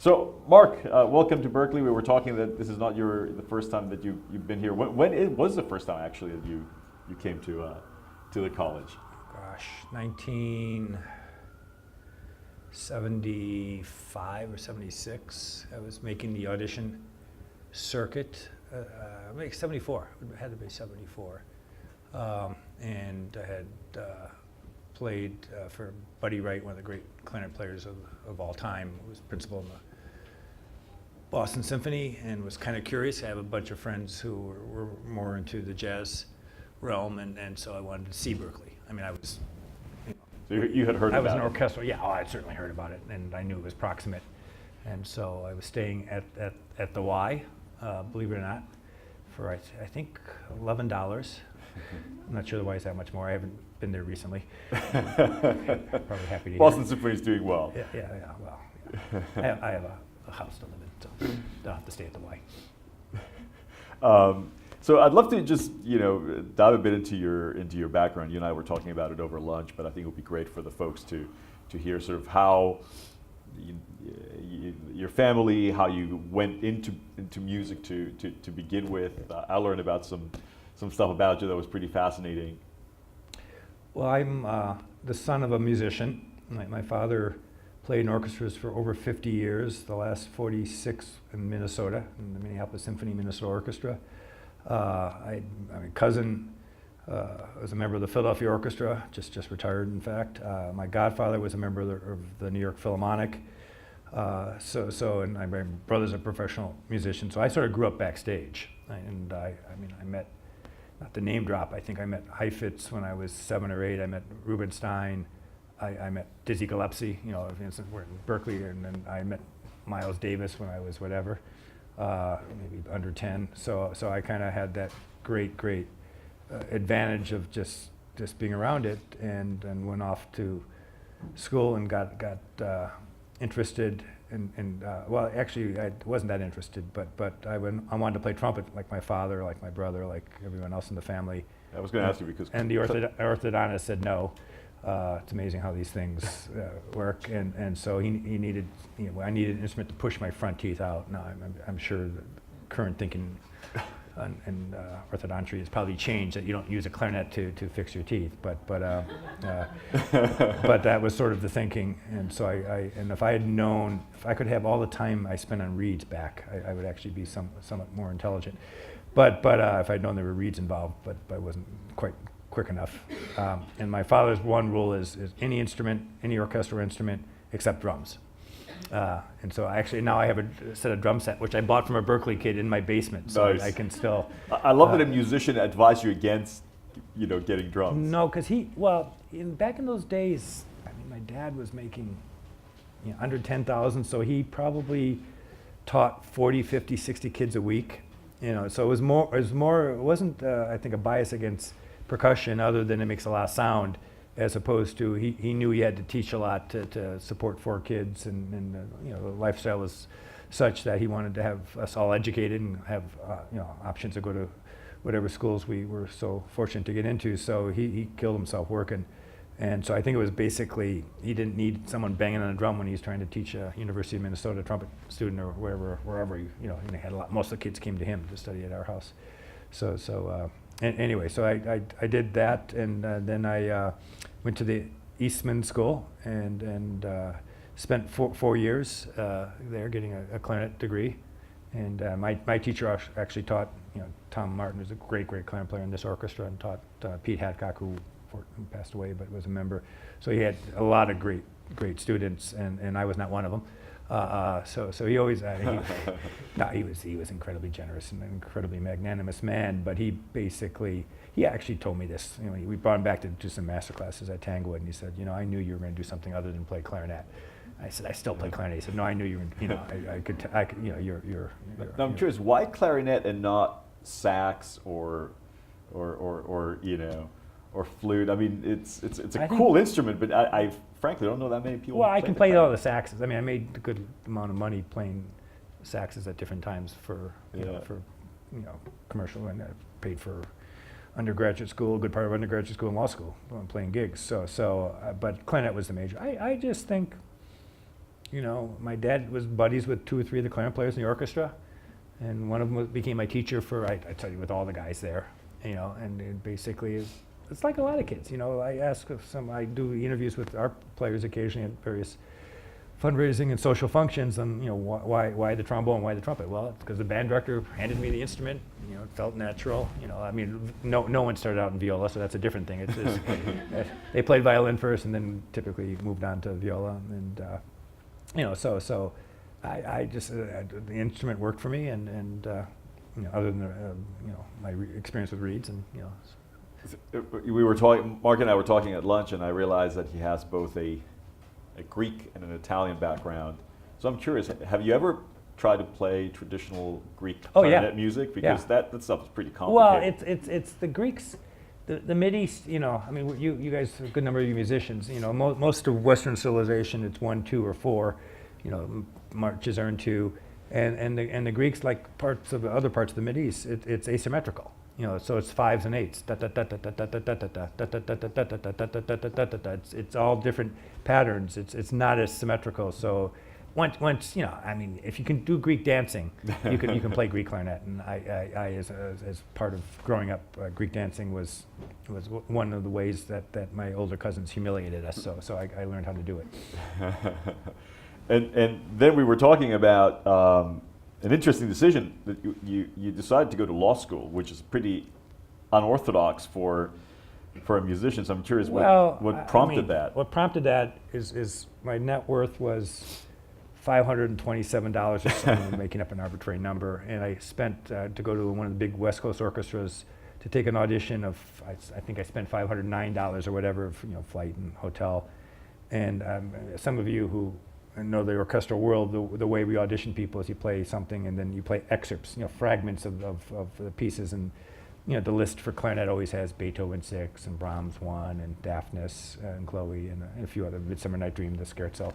So, Mark, welcome to Berkeley. We were talking that this is not the first time that you've been here. When it was the first time actually that you came to the college? Gosh, 1975 or 76. I was making the audition circuit. Maybe 74. It had to be 74. And I had played for Buddy Wright, one of the great clarinet players of all time. Who was principal in the Boston Symphony, and was kind of curious. I have a bunch of friends who were more into the jazz realm, and so I wanted to see Berkeley. I mean, I was. So you had heard about it? I was an orchestral, yeah, I'd certainly heard about it, and I knew it was proximate. And so I was staying at the Y, believe it or not, for I think $11. I'm not sure the Y is that much more. I haven't been there recently. Probably happy to Boston Symphony is doing well. Yeah, well, I have a house to live in, so don't have to stay at the Y. So I'd love to just dive a bit into your background. You and I were talking about it over lunch, but I think it would be great for the folks to hear sort of how your family, how you went into music to begin with. I learned about some stuff about you that was pretty fascinating. Well, I'm the son of a musician. My father played in orchestras for over 50 years, the last 46 in Minnesota, in the Minneapolis Symphony Minnesota Orchestra. My cousin was a member of the Philadelphia Orchestra, just retired, in fact. My godfather was a member of the New York Philharmonic. And my brother's a professional musician, so I sort of grew up backstage. And I met, not the name drop, I think I met Heifetz when I was 7 or 8. I met Rubinstein. I met Dizzy Gillespie, we're in Berkeley, and then I met Miles Davis when I was whatever, maybe under 10. So I kind of had that great advantage of just being around it, and went off to school and got interested in well, actually I wasn't that interested, but I wanted to play trumpet like my father, like my brother, like everyone else in the family. I was going to ask you because... And the orthodontist said no. It's amazing how these things work, and so he needed, I needed an instrument to push my front teeth out. Now I'm sure the current thinking in orthodontry has probably changed, that you don't use a clarinet to fix your teeth, but that was sort of the thinking. And so and if I had known, if I could have all the time I spent on reeds back, I would actually be somewhat more intelligent. But if I'd known there were reeds involved, but I wasn't quite quick enough. And my father's one rule is any instrument, any orchestral instrument, except drums. And so actually now I have a set of drum set, which I bought from a Berkeley kid in my basement, so nice. I can still... I love that a musician advised you against, getting drums. No, because back in those days, my dad was making under 10,000, so he probably taught 40, 50, 60 kids a week. So it wasn't, I think, a bias against percussion, other than it makes a lot of sound, as opposed to he knew he had to teach a lot to support 4 kids, and the lifestyle was such that he wanted to have us all educated and have options to go to whatever schools we were so fortunate to get into. So he killed himself working, and so I think it was basically he didn't need someone banging on a drum when he was trying to teach a University of Minnesota trumpet student or wherever he had a lot. Most of the kids came to him to study at our house. Anyway, so I did that, and then I went to the Eastman School and spent 4 years there getting a clarinet degree. And my teacher actually taught, Tom Martin was a great clarinet player in this orchestra, and taught Pete Hadcock, who passed away but was a member. So he had a lot of great students, and I was not one of them. So he always, he was incredibly generous and an incredibly magnanimous man, but he actually told me this. We brought him back to do some master classes at Tanglewood, and he said, I knew you were going to do something other than play clarinet. I said, I still play clarinet. He said, no, I knew you were, I could, you're. Now I'm curious, why clarinet and not sax or flute? I mean, it's a cool instrument, but I frankly don't know that many people. Well, I can play all the saxes. I mean, I made a good amount of money playing saxes at different times for commercial, and I paid for undergraduate school, a good part of undergraduate school and law school, playing gigs. But clarinet was the major. I just think my dad was buddies with 2 or 3 of the clarinet players in the orchestra, and one of them became my teacher for, I tell you, with all the guys there, and it basically it's like a lot of kids, I do interviews with our players occasionally at various fundraising and social functions, and why the trombone, why the trumpet? Well, it's because the band director handed me the instrument. It felt natural. No one started out in viola, so that's a different thing. It's they played violin first, and then typically moved on to viola, and so I just the instrument worked for me, and other than my experience with reeds, and We were talking, Mark and I were talking at lunch, and I realized that he has both a Greek and an Italian background. So I'm curious, have you ever tried to play traditional Greek clarinet music? Because that stuff is pretty complicated. Well, it's the Greeks, the Mideast. You guys, a good number of you musicians. Most of Western civilization, it's 1, 2, or 4. Marches are in 2, and the Greeks, like other parts of the Mideast, it's asymmetrical. So it's 5s and 8s. It's all different patterns. It's not as symmetrical. So once if you can do Greek dancing, you can play Greek clarinet. And I as part of growing up, Greek dancing was one of the ways that my older cousins humiliated us. So I learned how to do it. And then we were talking about an interesting decision that you decided to go to law school, which is pretty unorthodox for a musician. So I'm curious what prompted that. What prompted that is my net worth was $527 or something, making up an arbitrary number, and I spent to go to one of the big West Coast orchestras to take an audition of I think I spent $509 or whatever, flight and hotel, and some of you who know the orchestral world, the way we audition people is you play something and then you play excerpts, fragments of the pieces, and the list for clarinet always has Beethoven 6 and Brahms 1 and Daphnis and Chloe and a few other, Midsummer Night Dream, the Scherzo.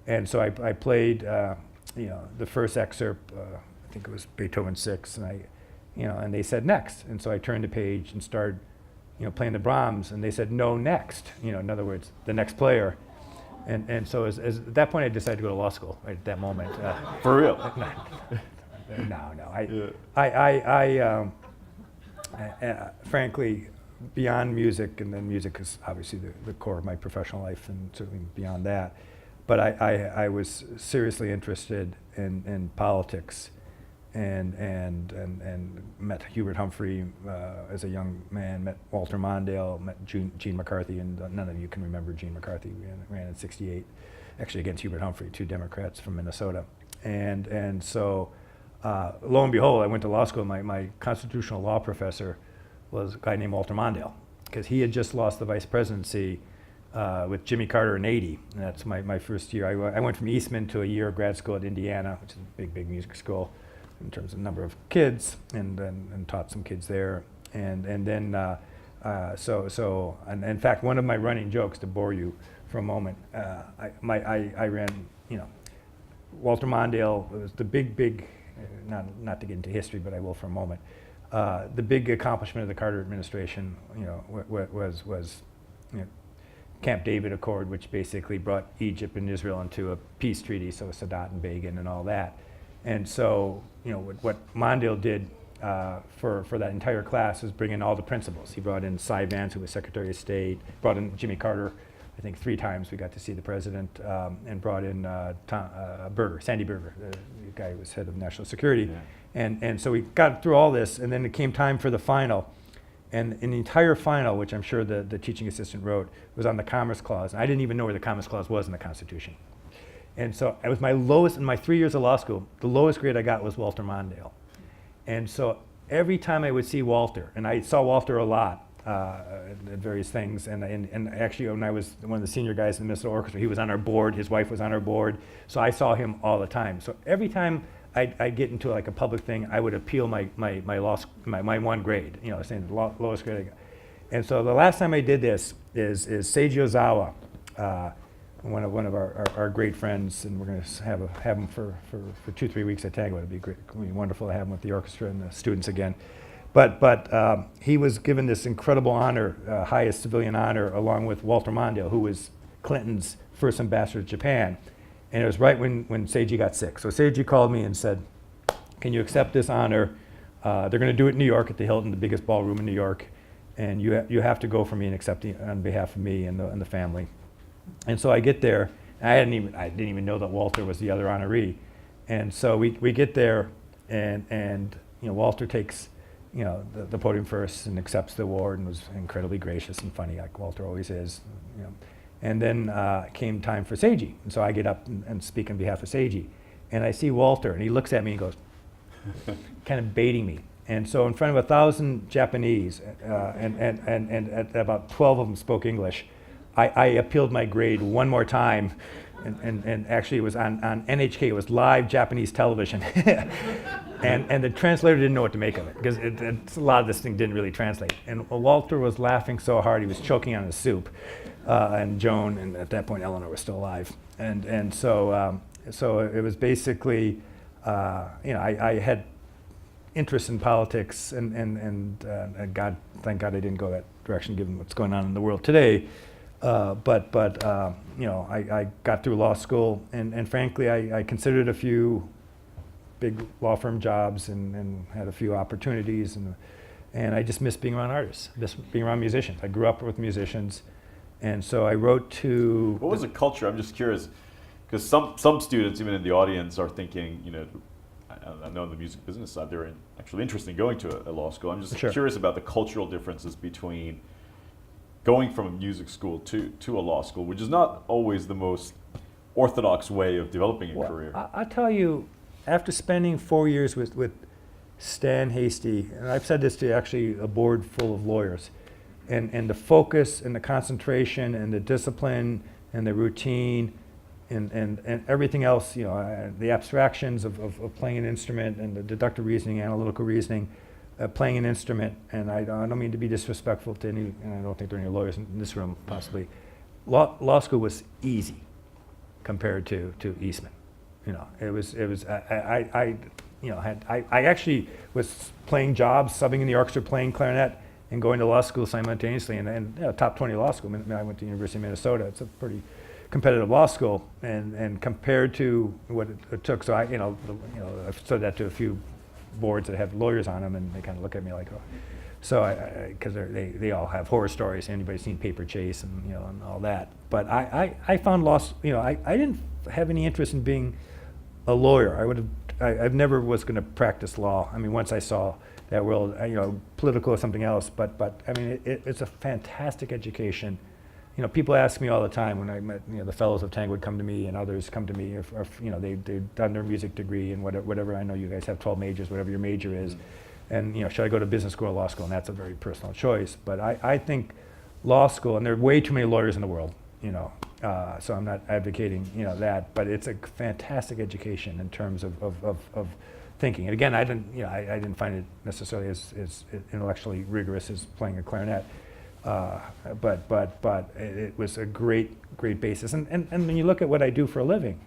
And so I played the first excerpt, I think it was Beethoven 6, and and they said next, and so I turned the page and started playing the Brahms, and they said no, next, in other words, the next player. And so as at that point, I decided to go to law school. Right at that moment. For real? No. I frankly, beyond music, and then music is obviously the core of my professional life, and certainly beyond that. But I was seriously interested in politics, and met Hubert Humphrey as a young man, met Walter Mondale, met Gene McCarthy, and none of you can remember Gene McCarthy. Ran in '68, actually against Hubert Humphrey, 2 Democrats from Minnesota. And so lo and behold, I went to law school. My constitutional law professor was a guy named Walter Mondale, because he had just lost the vice presidency with Jimmy Carter in '80. And that's my first year. I went from Eastman to a year of grad school at Indiana, which is a big music school in terms of number of kids, and taught some kids there, and then in fact, one of my running jokes, to bore you for a moment, I ran, Walter Mondale was the big not to get into history, but I will for a moment. The big accomplishment of the Carter administration, was Camp David Accord, which basically brought Egypt and Israel into a peace treaty, so Sadat and Begin and all that. And so, what Mondale did for that entire class was bring in all the principals. He brought in Cy Vance, who was Secretary of State, brought in Jimmy Carter, I think 3 times we got to see the president, and brought in Sandy Berger, the guy who was head of national security. Yeah. And so we got through all this, and then it came time for the final. And in the entire final, which I'm sure the teaching assistant wrote, was on the Commerce Clause. And I didn't even know where the Commerce Clause was in the Constitution. And so it was my lowest, in my 3 years of law school, the lowest grade I got was Walter Mondale. And so every time I would see Walter, and I saw Walter a lot at various things, and actually when I was one of the senior guys in the Minnesota Orchestra, he was on our board, his wife was on our board, so I saw him all the time. So every time I'd get into like a public thing, I would appeal my 1 grade, saying the lowest grade I got. And so the last time I did this is Seiji Ozawa, one of our great friends, and we're going to have him for 2-3 weeks at Tanglewood. It'd be great, it'd be wonderful to have him with the orchestra and the students again. But he was given this incredible honor, highest civilian honor, along with Walter Mondale, who was Clinton's first ambassador to Japan. And it was right when Seiji got sick. So Seiji called me and said, can you accept this honor? They're going to do it in New York at the Hilton, the biggest ballroom in New York. And you have to go for me and accept it on behalf of me and the family. And so I get there. I didn't even know that Walter was the other honoree. And so we get there, and Walter takes the podium first and accepts the award and was incredibly gracious and funny, like Walter always is. And then came time for Seiji. And so I get up and speak on behalf of Seiji. And I see Walter, and he looks at me and goes, kind of baiting me. And so in front of 1,000 Japanese, and about 12 of them spoke English, I appealed my grade one more time. And actually it was on NHK, it was live Japanese television. and the translator didn't know what to make of it, because a lot of this thing didn't really translate. And Walter was laughing so hard he was choking on his soup. And Joan, and at that point Eleanor was still alive. And so it was basically, I had interest in politics, and God, thank God I didn't go that direction given what's going on in the world today. But I got through law school, and frankly, I considered a few big law firm jobs and had a few opportunities, and I just missed being around artists, just being around musicians. I grew up with musicians, and so I wrote to... What was the culture? I'm just curious, because some students, even in the audience, are thinking, I know in the music business side, they're actually interested in going to a law school. I'm just curious about the cultural differences between going from a music school to a law school, which is not always the most orthodox way of developing a career. I'll tell you, after spending 4 years with Stan Hasty, and I've said this to actually a board full of lawyers, and the focus and the concentration and the discipline and the routine and everything else, the abstractions of playing an instrument and the deductive reasoning, analytical reasoning, playing an instrument, and I don't mean to be disrespectful to any, and I don't think there are any lawyers in this room possibly. Law school was easy compared to Eastman. It was I actually was playing jobs, subbing in the orchestra, playing clarinet, and going to law school simultaneously, and top 20 law school. I went to the University of Minnesota. It's a pretty competitive law school, and compared to what it took. So I've said that to a few boards that have lawyers on them, and they kind of look at me like, oh. So because they all have horror stories. Anybody seen Paper Chase and and all that? But I found law. I didn't have any interest in being a lawyer. I never was going to practice law. I mean, once I saw that world, political or something else. But I mean, it's a fantastic education. People ask me all the time when I met, the fellows of Tanglewood come to me and others come to me, if they've done their music degree and whatever. I know you guys have 12 majors, whatever your major is, and should I go to business school or law school? And that's a very personal choice. But I think law school, and there are way too many lawyers in the world, so I'm not advocating that, but it's a fantastic education in terms of thinking. And again, I didn't find it necessarily as intellectually rigorous as playing a clarinet. But it was a great basis. And when you look at what I do for a living,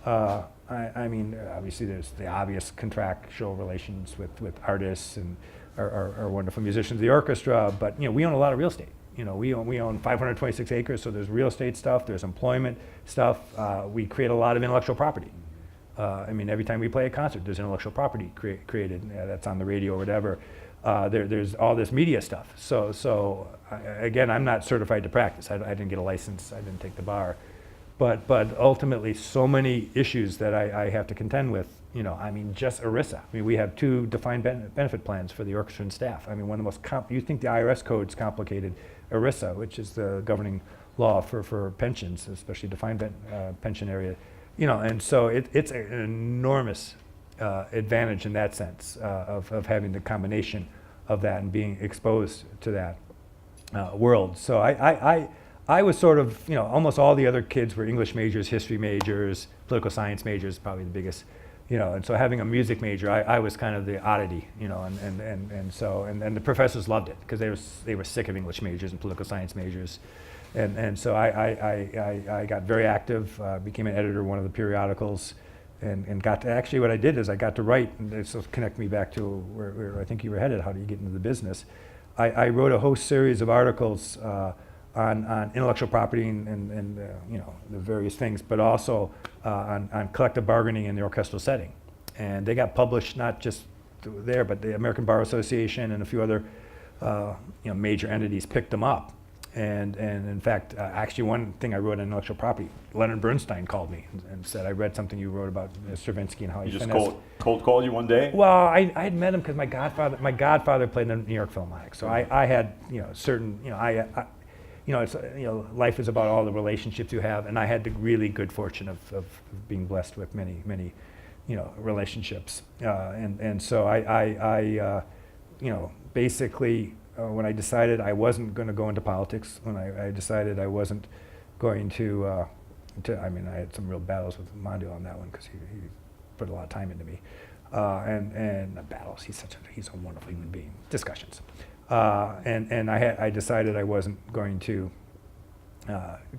I mean, obviously there's the obvious contractual relations with artists and our wonderful musicians of the orchestra, but we own a lot of real estate. We own 526 acres, so there's real estate stuff, there's employment stuff. We create a lot of intellectual property. I mean, every time we play a concert, there's intellectual property created that's on the radio or whatever. There's all this media stuff. So again, I'm not certified to practice. I didn't get a license. I didn't take the bar. But ultimately, so many issues that I have to contend with. I mean, just ERISA. I mean, we have 2 defined benefit plans for the orchestra and staff. I mean, one of the most you think the IRS code's complicated. ERISA, which is the governing law for pensions, especially defined pension area. And so it's an enormous advantage in that sense of having the combination of that and being exposed to that world. So I was sort of, almost all the other kids were English majors, history majors, political science majors, probably the biggest, and so having a music major, I was kind of the oddity, and so the professors loved it because they were sick of English majors and political science majors. And so I got very active, became an editor of one of the periodicals, and got to, actually what I did is I got to write, and this will connect me back to where I think you were headed, how do you get into the business. I wrote a whole series of articles on intellectual property and the various things, but also on collective bargaining in the orchestral setting. And they got published not just there, but the American Bar Association and a few other major entities picked them up. And in fact, actually one thing I wrote on intellectual property, Leonard Bernstein called me and said, I read something you wrote about Stravinsky and how he just finessed. cold called you one day? Well, I had met him because my godfather played in the New York Philharmonic. So I had certain life is about all the relationships you have, and I had the really good fortune of being blessed with many relationships. And so I basically. When I decided I wasn't going to go into politics, when I decided I wasn't going to I had some real battles with Mondale on that one because he put a lot of time into me, and battles. He's a wonderful human being. Discussions, and I decided I wasn't going to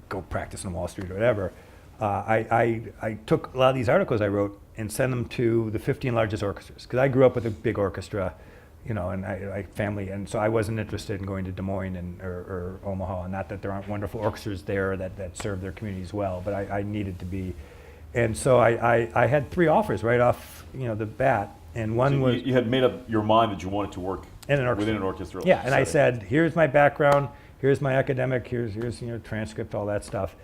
go practice on Wall Street or whatever. I took a lot of these articles I wrote and sent them to the 15 largest orchestras because I grew up with a big orchestra. And I family, and so I wasn't interested in going to Des Moines or Omaha. Not that there aren't wonderful orchestras there that serve their communities well, but I needed to be. And so I had 3 offers right off the bat, and one was you had made up your mind that you wanted to work within an orchestra. Yeah, and I said, here's my background, here's my academic, here's transcript, all that stuff,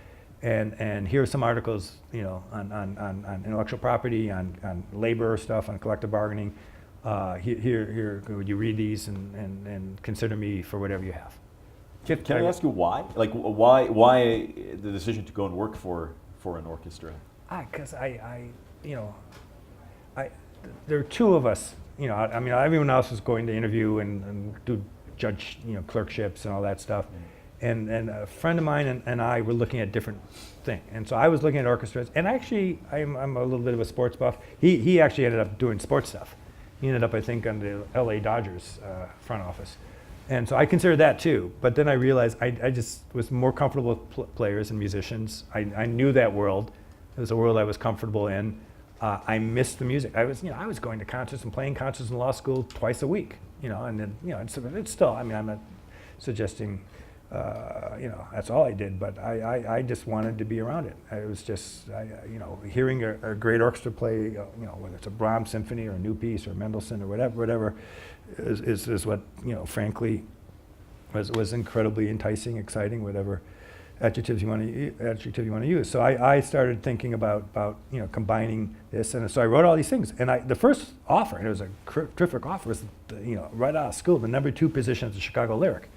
and here's some articles on intellectual property, on labor stuff, on collective bargaining. Here, would you read these and consider me for whatever you have? Can I ask you why? Like, why the decision to go and work for an orchestra? Because there are 2 of us. Everyone else was going to interview and do judge, clerkships and all that stuff. And a friend of mine and I were looking at different things. And so I was looking at orchestras. And actually, I'm a little bit of a sports buff. He actually ended up doing sports stuff. He ended up, I think, on the LA Dodgers front office. And so I considered that too. But then I realized I just was more comfortable with players and musicians. I knew that world. It was a world I was comfortable in. I missed the music. I was going to concerts and playing concerts in law school twice a week. And then, it's still, I'm not suggesting, that's all I did, but I just wanted to be around it. It was just, hearing a great orchestra play, whether it's a Brahms symphony or a new piece or Mendelssohn or whatever, is what, frankly, was incredibly enticing, exciting, whatever adjectives you want to use. So I started thinking about combining this, and so I wrote all these things. And the first offer, and it was a terrific offer, was right out of school, the number 2 position at the Chicago Lyric,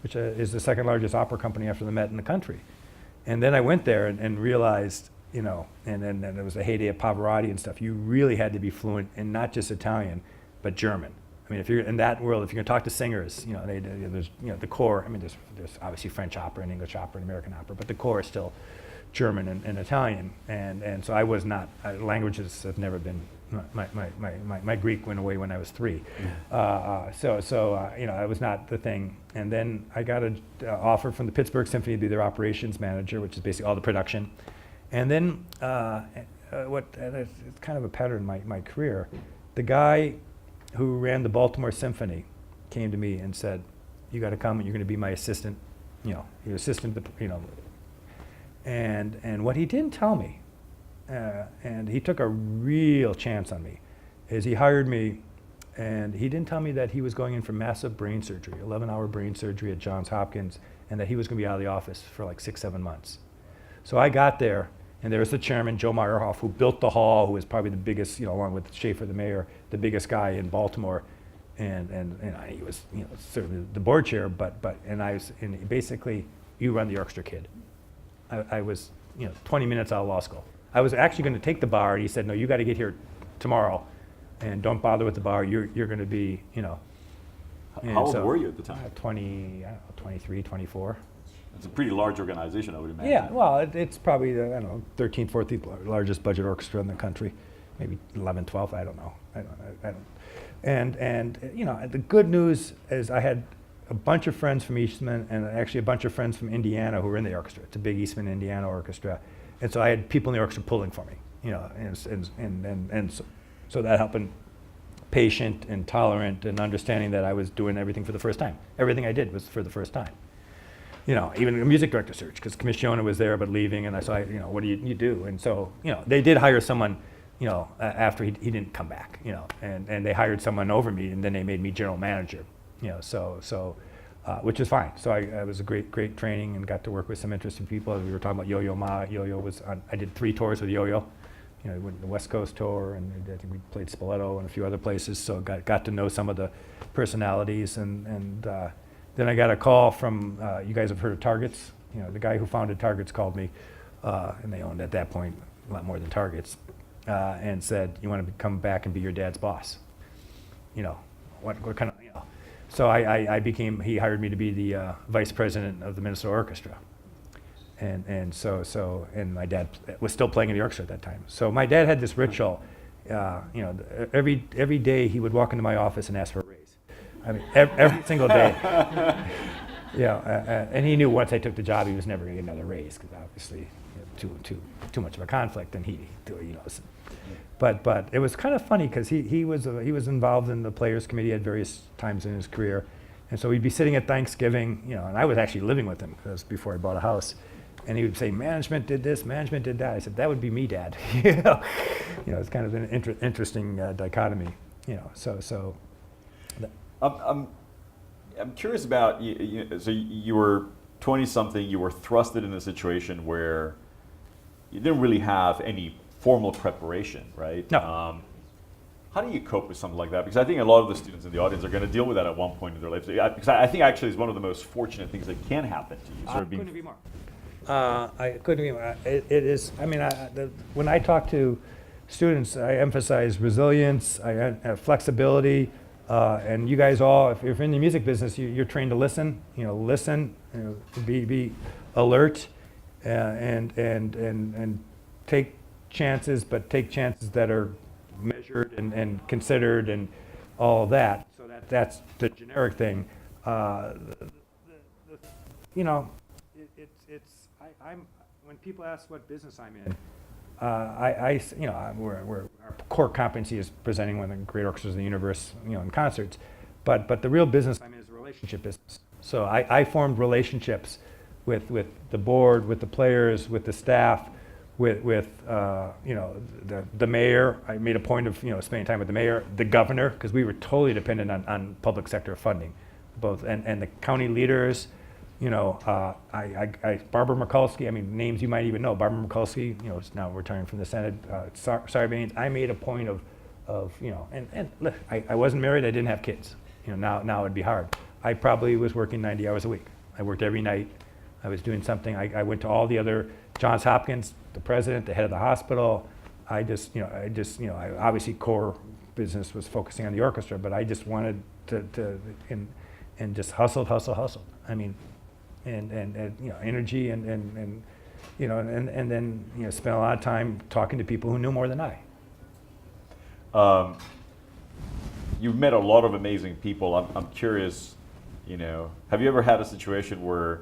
which is the second largest opera company after the Met in the country. And then I went there and realized, and then it was the heyday of Pavarotti and stuff. You really had to be fluent in not just Italian, but German. If you're in that world, if you're going to talk to singers, there's the core. There's obviously French opera and English opera and American opera, but the core is still German and Italian. And so I was not. Languages have never been. My Greek went away when I was 3. So it was not the thing. And then I got an offer from the Pittsburgh Symphony to be their operations manager, which is basically all the production. And then it's kind of a pattern in my career. The guy who ran the Baltimore Symphony came to me and said, "You got to come, and you're going to be my assistant. Your assistant. And what he didn't tell me, and he took a real chance on me, is he hired me, and he didn't tell me that he was going in for massive brain surgery, 11-hour brain surgery at Johns Hopkins, and that he was going to be out of the office for like 6-7 months. So I got there, and there was the chairman, Joe Meyerhoff, who built the hall, who was probably the biggest, along with Schaefer, the mayor, the biggest guy in Baltimore, and he was, certainly the board chair, but basically, you run the orchestra, kid. I was, 20 minutes out of law school. I was actually going to take the bar, and he said, "No, you got to get here tomorrow, and don't bother with the bar. You're going to be, How old were you at the time? 23, 24. It's a pretty large organization, I would imagine. Yeah, well, it's probably the 13th, 14th largest budget orchestra in the country, maybe 11th, 12th. I don't know. I don't. And the good news is I had a bunch of friends from Eastman and actually a bunch of friends from Indiana who were in the orchestra. It's a big Eastman, Indiana orchestra, and so I had people in the orchestra pulling for me, and so that helped. And patient and tolerant and understanding that I was doing everything for the first time. Everything I did was for the first time. even a music director search, because Commissiona was there but leaving, and I saw, what do you do? And so, they did hire someone, after he didn't come back, and they hired someone over me, and then they made me general manager, which is fine. So I was a great training and got to work with some interesting people. We were talking about Yo-Yo Ma. Yo-Yo was on, I did 3 tours with Yo-Yo. We went to the West Coast tour, and I think we played Spoleto and a few other places, so got to know some of the personalities, and then I got a call from, you guys have heard of Targets? The guy who founded Targets called me, and they owned at that point a lot more than Targets, and said, you want to come back and be your dad's boss? What kind of, So he hired me to be the vice president of the Minnesota Orchestra. And my dad was still playing in the orchestra at that time. So my dad had this ritual, every day he would walk into my office and ask for a raise. I mean, every single day. And he knew once I took the job, he was never going to get another raise, because obviously, too much of a conflict, and But it was kind of funny, because he was involved in the Players Committee at various times in his career, and so we'd be sitting at Thanksgiving, and I was actually living with him, because before I bought a house. And he would say, management did this, management did that. I said, that would be me, Dad. It's kind of an interesting dichotomy. I'm curious about so you were 20-something. You were thrusted in a situation where you didn't really have any formal preparation, right? No. How do you cope with something like that? Because I think a lot of the students in the audience are going to deal with that at one point in their life. Because I think actually it's one of the most fortunate things that can happen to you. Couldn't agree more. I couldn't agree more. It is. I mean, when I talk to students, I emphasize resilience, flexibility, and you guys all, if you're in the music business, you're trained to listen. Be alert, and take chances, but take chances that are measured and considered and all of that. So that's the generic thing. When people ask what business I'm in, our core competency is presenting one of the great orchestras in the universe, in concerts. But the real business I'm in is the relationship business. So I formed relationships with the board, with the players, with the staff, with the mayor. I made a point of spending time with the mayor, the governor, because we were totally dependent on public sector funding, both and the county leaders. Barbara Mikulski, names you might even know. Barbara Mikulski, is now retiring from the Senate. Sarbanes. I made a point of and look, I wasn't married. I didn't have kids. Now it'd be hard. I probably was working 90 hours a week. I worked every night. I was doing something. I went to all the other Johns Hopkins, the president, the head of the hospital. I obviously core business was focusing on the orchestra, but I just wanted to just hustled. And energy and then spent a lot of time talking to people who knew more than I. You've met a lot of amazing people. I'm curious, have you ever had a situation where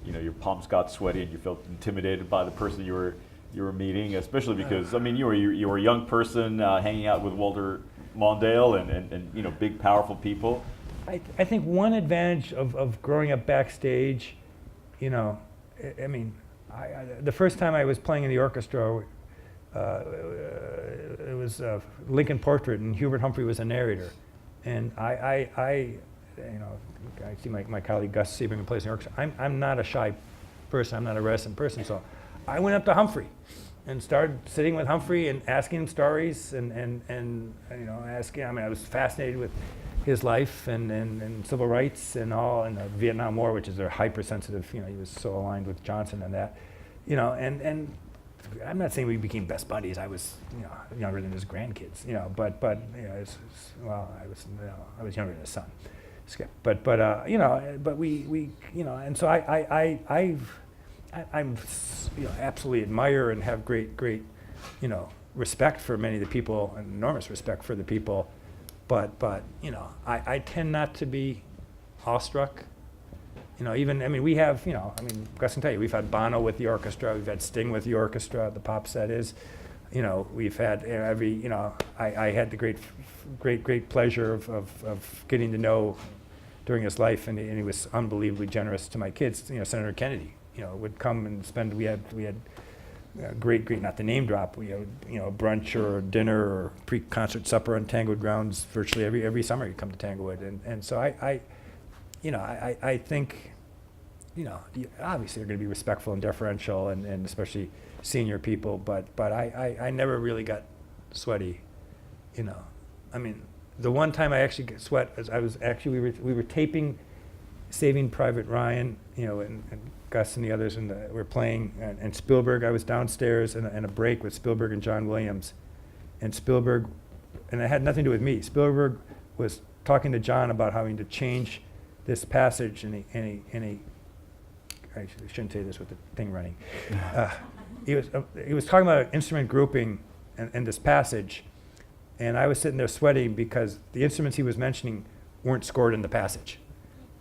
your palms got sweaty and you felt intimidated by the person you were meeting, especially because you were a young person hanging out with Walter Mondale and big powerful people. I think one advantage of growing up backstage, the first time I was playing in the orchestra, it was Lincoln Portrait, and Hubert Humphrey was a narrator, and I see my colleague Gus Sebring who plays in the orchestra. I'm not a shy person. I'm not a reticent person, so I went up to Humphrey and started sitting with Humphrey and asking him stories and asking. I was fascinated with his life and civil rights and all, and the Vietnam War, which is a hypersensitive. He was so aligned with Johnson and that, and I'm not saying we became best buddies. I was younger than his grandkids, but I was younger than his son, Skip. But we and so I'm absolutely admire and have great respect for many of the people, enormous respect for the people. But I tend not to be awestruck. We have, Gus can tell you, we've had Bono with the orchestra, we've had Sting with the orchestra, the Pops that is. We've had I had the great pleasure of getting to know, during his life, and he was unbelievably generous to my kids. Senator Kennedy, would come and spend. We had great, not the name drop. We had brunch or dinner or pre-concert supper on Tanglewood grounds virtually every summer. He'd come to Tanglewood, and so I think, obviously they're going to be respectful and deferential, and especially senior people. But I never really got sweaty. I mean, the one time I actually got sweat is we were taping Saving Private Ryan, and Gus and the others were playing, and Spielberg. I was downstairs in a break with Spielberg and John Williams, and Spielberg, and it had nothing to do with me. Spielberg was talking to John about having to change this passage, and he I shouldn't say this with the thing running. He was talking about instrument grouping and this passage, and I was sitting there sweating because the instruments he was mentioning weren't scored in the passage.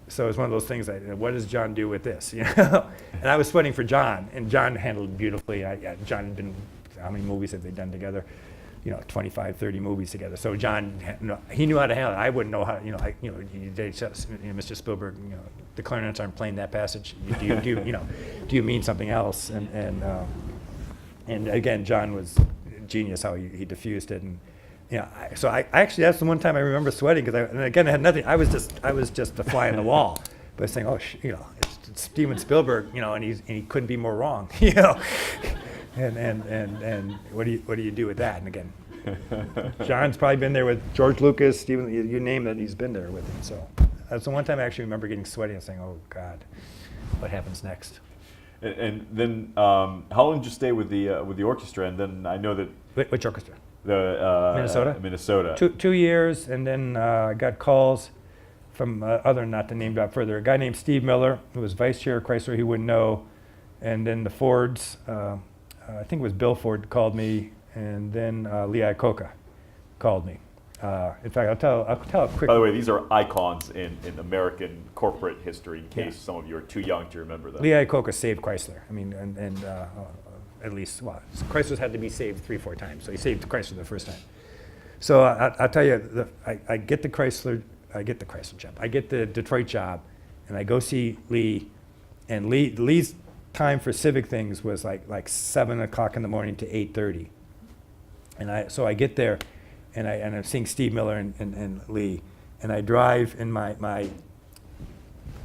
So it was one of those things like, what does John do with this? And I was sweating for John, and John handled it beautifully. John had been, how many movies have they done together? 25, 30 movies together. So John, he knew how to handle it. I wouldn't know how. Mr. Spielberg, the clarinets aren't playing that passage. Do you mean something else? And again, John was genius how he diffused it. And so I actually, that's the one time I remember sweating, because and again, I had nothing. I was just a fly on the wall. But I was saying, it's Steven Spielberg, and he couldn't be more wrong, And what do you do with that? And again, John's probably been there with George Lucas, Steven, you name it, he's been there with him. So that's the one time I actually remember getting sweaty and saying, "Oh God, what happens next?" And then, how long did you stay with the orchestra? And then I know that Which orchestra? The Minnesota. Minnesota. 2 years, and then I got calls from other, not to name drop further, a guy named Steve Miller, who was vice chair of Chrysler. He wouldn't know, and then the Fords. I think it was Bill Ford called me, and then Lee Iacocca called me. In fact, I'll tell a quick. By the way, these are icons in American corporate history. In case some of you are too young to remember them. Lee Iacocca saved Chrysler. I mean, and at least, Chrysler's had to be saved 3-4 times. So he saved Chrysler the first time. So I'll tell you, I get the Chrysler job. I get the Detroit job, and I go see Lee, and Lee's time for civic things was like 7 o'clock in the morning to 8:30, and so I get there, and I'm seeing Steve Miller and Lee, and I drive in my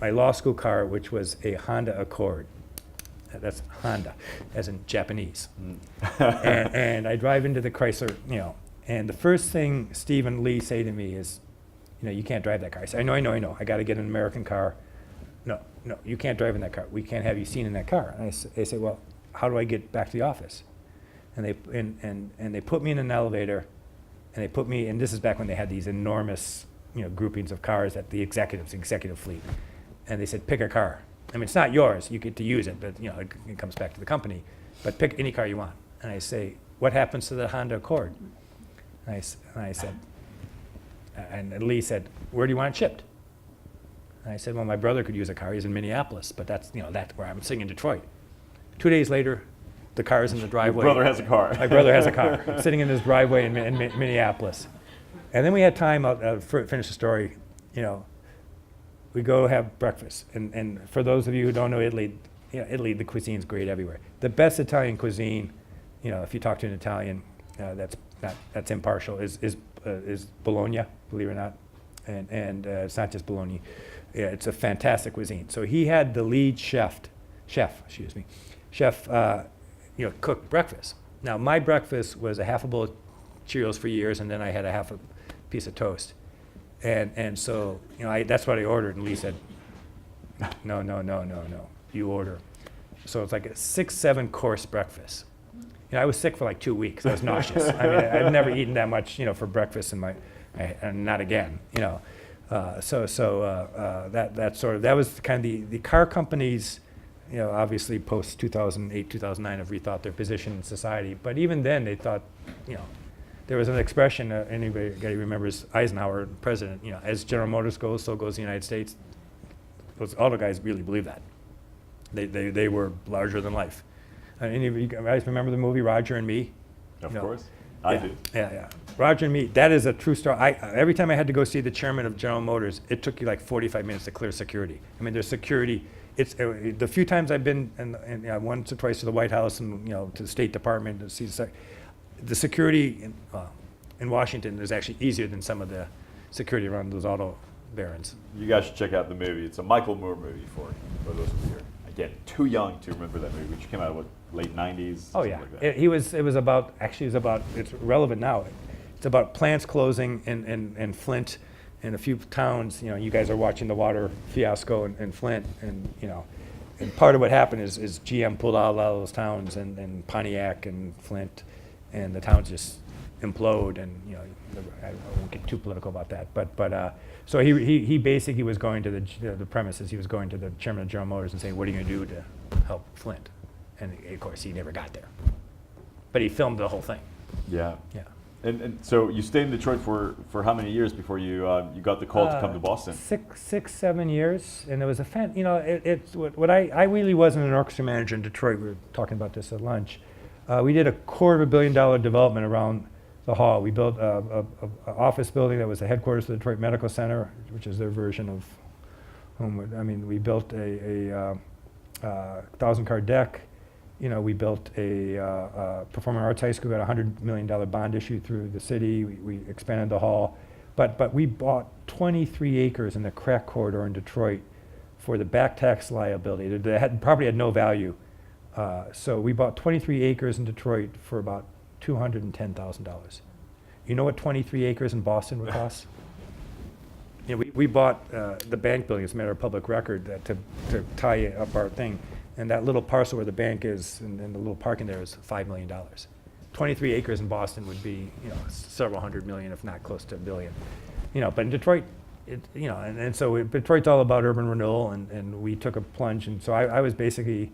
law school car, which was a Honda Accord. That's Honda, as in Japanese. and I drive into the Chrysler, and the first thing Steve and Lee say to me is, you can't drive that car. I say, I know. I got to get an American car. No, you can't drive in that car. We can't have you seen in that car. And they say, well, how do I get back to the office? And they put me in an elevator, and they put me, and this is back when they had these enormous, groupings of cars at the executive fleet. And they said, pick a car. I mean, it's not yours. You get to use it, but it comes back to the company. But pick any car you want. And I say, what happens to the Honda Accord? And I said, and Lee said, where do you want it shipped? And I said, well, my brother could use a car. He's in Minneapolis, but that's where I'm sitting in Detroit. 2 days later, the car is in the driveway. Your brother has a car. My brother has a car, sitting in his driveway in Minneapolis. And then we had time, I'll finish the story, we go have breakfast. And for those of you who don't know Italy, Italy, the cuisine's great everywhere. The best Italian cuisine, if you talk to an Italian that's impartial, is Bologna, believe it or not. And it's not just Bologna. Yeah, it's a fantastic cuisine. So he had the lead chef, cook breakfast. Now my breakfast was a half a bowl of Cheerios for years, and then I had a half a piece of toast. And so, that's what I ordered, and Lee said, no, you order. So it's like a 6-7 course breakfast. I was sick for like 2 weeks. I was nauseous. I mean, I've never eaten that much, for breakfast and not again, that was kind of the car companies, obviously post 2008, 2009 have rethought their position in society. But even then they thought, there was an expression, anybody remembers Eisenhower, president, as General Motors goes, so goes the United States. Those auto guys really believe that. They were larger than life. Any of you guys remember the movie Roger and Me? Of course. I yeah, do. Yeah. Roger and me, that is a true story. Every time I had to go see the chairman of General Motors, it took you like 45 minutes to clear security. I mean, there's security. It's the few times I've been, once or twice to the White House and to the State Department to see the security in Washington is actually easier than some of the security around those auto barons. You guys should check out the movie. It's a Michael Moore movie for those of you here. Again, too young to remember that movie, which came out in late 90s. Oh yeah, like that. it was about it's relevant now. It's about plants closing in Flint and a few towns. You guys are watching the water fiasco in Flint, and and part of what happened is GM pulled out a lot of those towns and Pontiac and Flint, and the towns just implode. And I won't get too political about that, but so he basically was going to the premises. He was going to the chairman of General Motors and saying, "What are you going to do to help Flint?" And of course, he never got there. But he filmed the whole thing. Yeah. Yeah. And so you stayed in Detroit for how many years before you got the call to come to Boston? 7 years, and it was a it's what I really wasn't an orchestra manager in Detroit. We were talking about this at lunch. We did $250 million development around the hall. We built a office building that was the headquarters of the Detroit Medical Center, which is their version of Homewood. I mean, we built a 1,000-car deck. We built a performing arts high school. We got a $100 million bond issue through the city. We expanded the hall, but we bought 23 acres in the crack corridor in Detroit for the back tax liability. The property had no value, so we bought 23 acres in Detroit for about $210,000. You know what 23 acres in Boston would cost? We bought the bank building. It's a matter of public record to tie up our thing. And that little parcel where the bank is and the little parking there is $5 million. 23 acres in Boston would be, several hundred million, if not close to $1 billion. But in Detroit, Detroit's all about urban renewal, and we took a plunge. And so I was basically,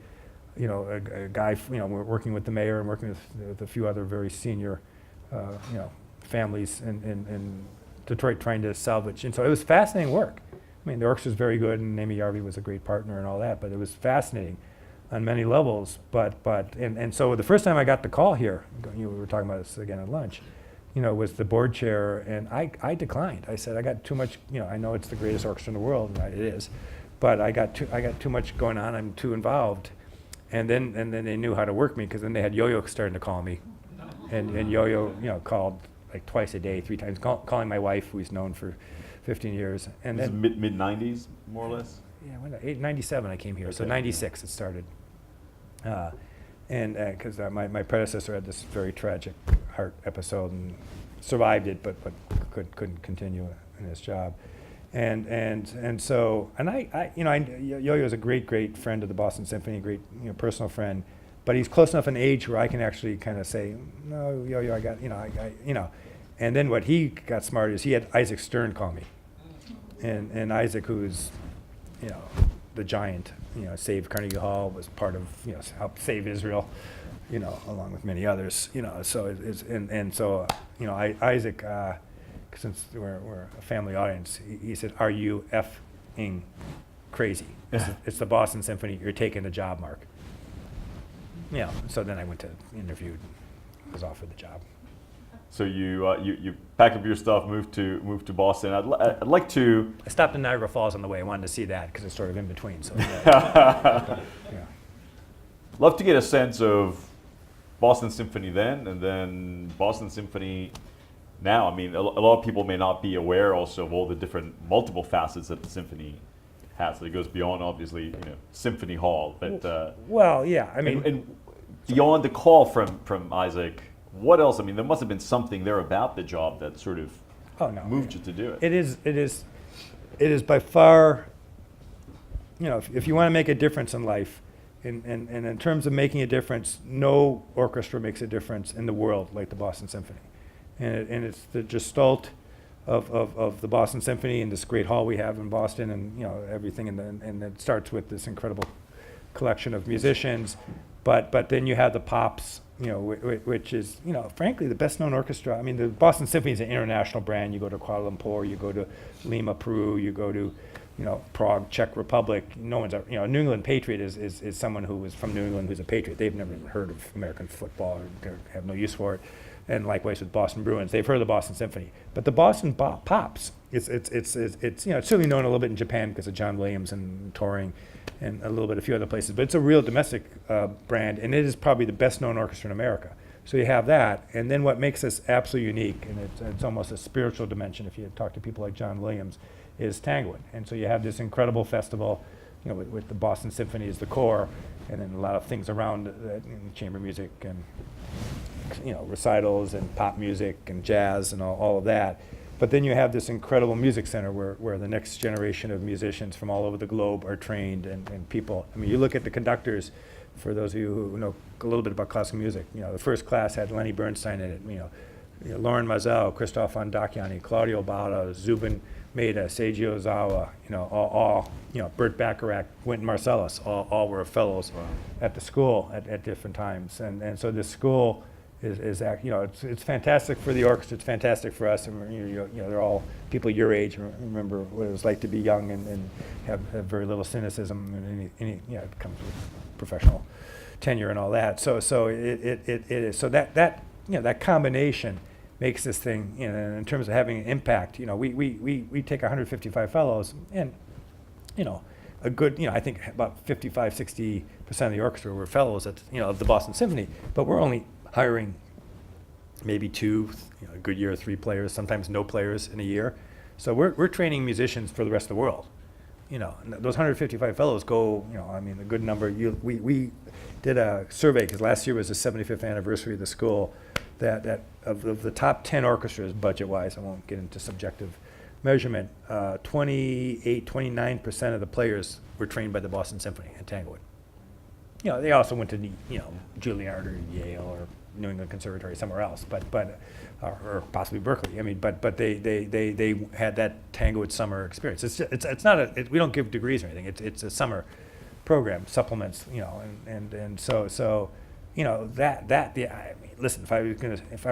a guy, working with the mayor and working with a few other very senior, families in Detroit trying to salvage. And so it was fascinating work. I mean, the orchestra was very good, and Amy Yarvey was a great partner and all that, but it was fascinating on many levels. And so the first time I got the call here, we were talking about this again at lunch, was the board chair, and I declined. I said, I got too much, I know it's the greatest orchestra in the world, and it is, but I got too much going on, I'm too involved. And then they knew how to work me, because then they had Yo-Yo starting to call me. And Yo-Yo, called like twice a day, 3 times, calling my wife, who's known for 15 years. And This then is mid-90s, more or less? Yeah, 97 I came here, okay. So 96 it started. And because my predecessor had this very tragic heart episode and survived it, but couldn't continue in his job. And so Yo-Yo is a great friend of the Boston Symphony, a great personal friend, but he's close enough in age where I can actually kind of say, no, Yo-Yo, I got. And then what he got smart is he had Isaac Stern call me, and Isaac, who's the giant, saved Carnegie Hall, was part of helped save Israel, along with many others, so Isaac, since we're a family audience, he said, "Are you effing crazy? It's the Boston Symphony. You're taking the job, Mark." So then I went to interviewed, was offered the job. So you pack up your stuff, move to Boston. I'd like to. I stopped in Niagara Falls on the way. I wanted to see that because it's sort of in between. So yeah. Love to get a sense of Boston Symphony then, and then Boston Symphony now. I mean, a lot of people may not be aware also of all the different multiple facets that the symphony has. It goes beyond obviously Symphony Hall, but well, yeah. I mean, and beyond the call from Isaac. What else? I mean, there must have been something there about the job that sort of moved you to do it. It is by far, if you want to make a difference in life, and in terms of making a difference, no orchestra makes a difference in the world like the Boston Symphony. And it's the gestalt of the Boston Symphony and this great hall we have in Boston, and everything, and it starts with this incredible collection of musicians, but then you have the Pops, which is, frankly, the best-known orchestra. I mean, the Boston Symphony is an international brand. You go to Kuala Lumpur, you go to Lima, Peru, you go to, Prague, Czech Republic. No one's, New England Patriot is someone who was from New England who's a patriot. They've never even heard of American football or have no use for it. And likewise with Boston Bruins, they've heard of the Boston Symphony. But the Boston Pops, it's certainly known a little bit in Japan because of John Williams and touring, and a little bit a few other places. But it's a real domestic brand, and it is probably the best known orchestra in America. So you have that, and then what makes us absolutely unique, and it's almost a spiritual dimension if you talk to people like John Williams, is Tanglewood. And so you have this incredible festival, with the Boston Symphony as the core, and then a lot of things around that, chamber music and recitals and pop music and jazz and all of that. But then you have this incredible music center where the next generation of musicians from all over the globe are trained, and people. I mean, you look at the conductors. For those of you who know a little bit about classical music, the first class had Lenny Bernstein in it. Lauren Mazel, Christoph Ondakiani, Claudio Bala, Zubin Mehta, Seiji Ozawa. All Burt Bacharach, Wynton Marsalis. All were fellows at the school at different times, and so this school it's fantastic for the orchestra. It's fantastic for us, and they're all people your age. Remember what it was like to be young and have very little cynicism, and it comes with professional tenure and all that. So it is. So that combination makes this thing, in terms of having an impact. We take 155 fellows, and a good, I think about 55-60% of the orchestra were fellows of the Boston Symphony, but we're only hiring maybe two, a good year, 3 players, sometimes no players in a year. So we're training musicians for the rest of the world. And those 155 fellows go, a good number. We did a survey, because last year was the 75th anniversary of the school, that of the top 10 orchestras, budget-wise, I won't get into subjective measurement, 29% of the players were trained by the Boston Symphony and Tanglewood. They also went to Juilliard or Yale or New England Conservatory somewhere else, or possibly Berkeley. But they had that Tanglewood summer experience. It's not we don't give degrees or anything. It's a summer program, supplements, and so listen, if I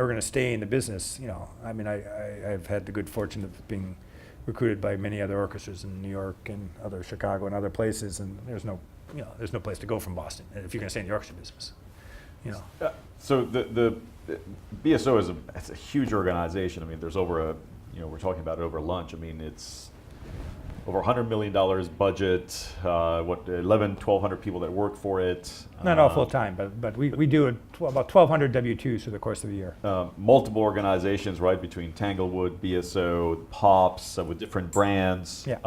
were gonna stay in the business, I've had the good fortune of being recruited by many other orchestras in New York and Chicago and other places, and there's no place to go from Boston if you're going to stay in the orchestra business. So the BSO it's a huge organization. There's over we're talking about it over lunch. It's over $100 million budget. 1,100 people that work for it. Not all full time, but we do about 1,200 W-2s through the course of the year. Multiple organizations, right, between Tanglewood, BSO, Pops, with different brands. Yeah.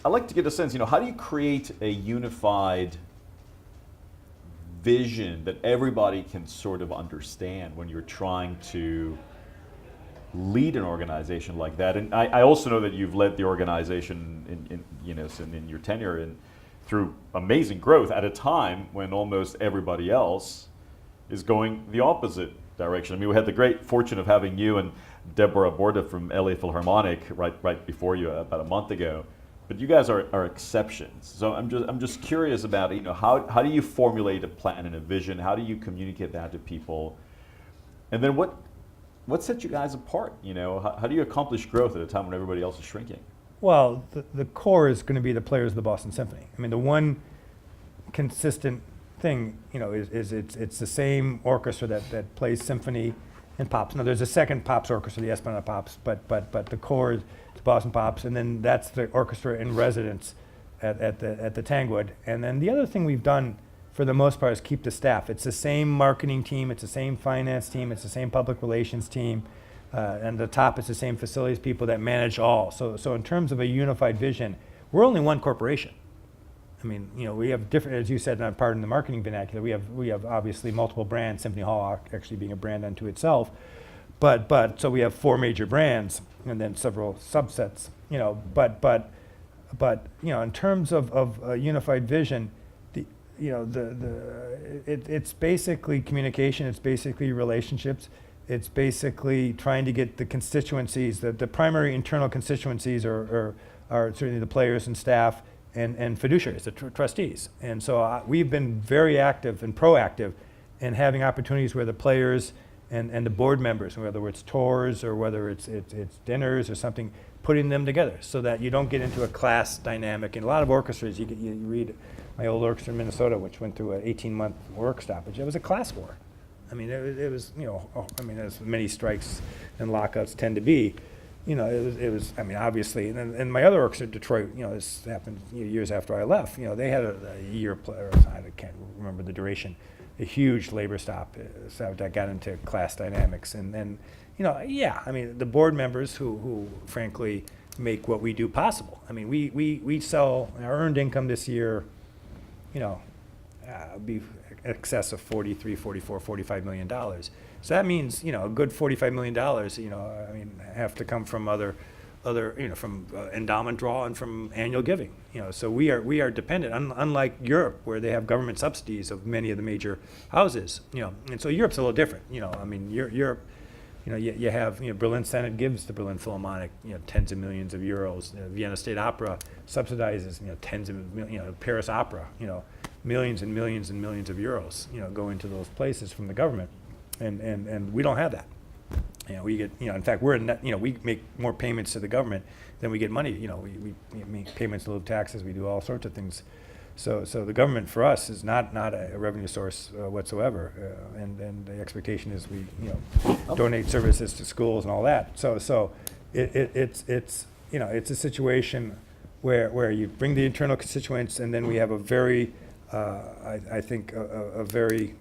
I'd like to get a sense, how do you create a unified vision that everybody can sort of understand when you're trying to lead an organization like that? And I also know that you've led the organization in your tenure and through amazing growth at a time when almost everybody else is going the opposite direction. We had the great fortune of having you and Deborah Borda from LA Philharmonic right before you about a month ago. But you guys are exceptions. So I'm just curious about how do you formulate a plan and a vision? How do you communicate that to people? And then what sets you guys apart? How do you accomplish growth at a time when everybody else is shrinking? Well, the core is going to be the players of the Boston Symphony. The one consistent thing, is it's the same orchestra that plays symphony and pops. Now there's a second pops orchestra, the Esplanade Pops, but the core is the Boston Pops, and then that's the orchestra in residence at the Tanglewood. And then the other thing we've done for the most part is keep the staff. It's the same marketing team, it's the same finance team, it's the same public relations team, and the top is the same facilities people that manage all. So in terms of a unified vision, we're only one corporation. We have different, as you said, not part in the marketing vernacular. We have obviously multiple brands. Symphony Hall actually being a brand unto itself, but so we have 4 major brands and then several subsets. But in terms of a unified vision, it's basically communication. It's basically relationships. It's basically trying to get the constituencies. The primary internal constituencies are certainly the players and staff. And fiduciaries, the trustees. And so we've been very active and proactive in having opportunities where the players and the board members, whether it's tours or whether it's dinners or something, putting them together so that you don't get into a class dynamic. In a lot of orchestras, you read my old orchestra in Minnesota, which went through an 18-month work stoppage. It was a class war. I mean, it was, I mean, as many strikes and lockouts tend to be, it was, I mean, obviously, and my other orchestra, Detroit, this happened years after I left, they had a year, or I can't remember the duration, a huge labor stop, so that got into class dynamics. And then, yeah, I mean, the board members who frankly make what we do possible. I mean, we sell, our earned income this year, be excess of 43, 44, 45 million dollars. So that means, a good $45 million, I mean, have to come from other, from endowment draw and from annual giving. So we are dependent, unlike Europe, where they have government subsidies of many of the major houses. And so Europe's a little different. I mean, Europe, you have, Berlin Senate gives the Berlin Philharmonic, tens of millions of euros. Vienna State Opera subsidizes, tens of millions. Paris Opera, millions and millions and millions of euros, go into those places from the government. And we don't have that. We get, in fact, we're in net, we make more payments to the government than we get money. We make payments in lieu of taxes. We do all sorts of things. So the government for us is not a revenue source whatsoever. And the expectation is we, donate services to schools and all that. So it's a situation where you bring the internal constituents, and then we have a very, I think, a very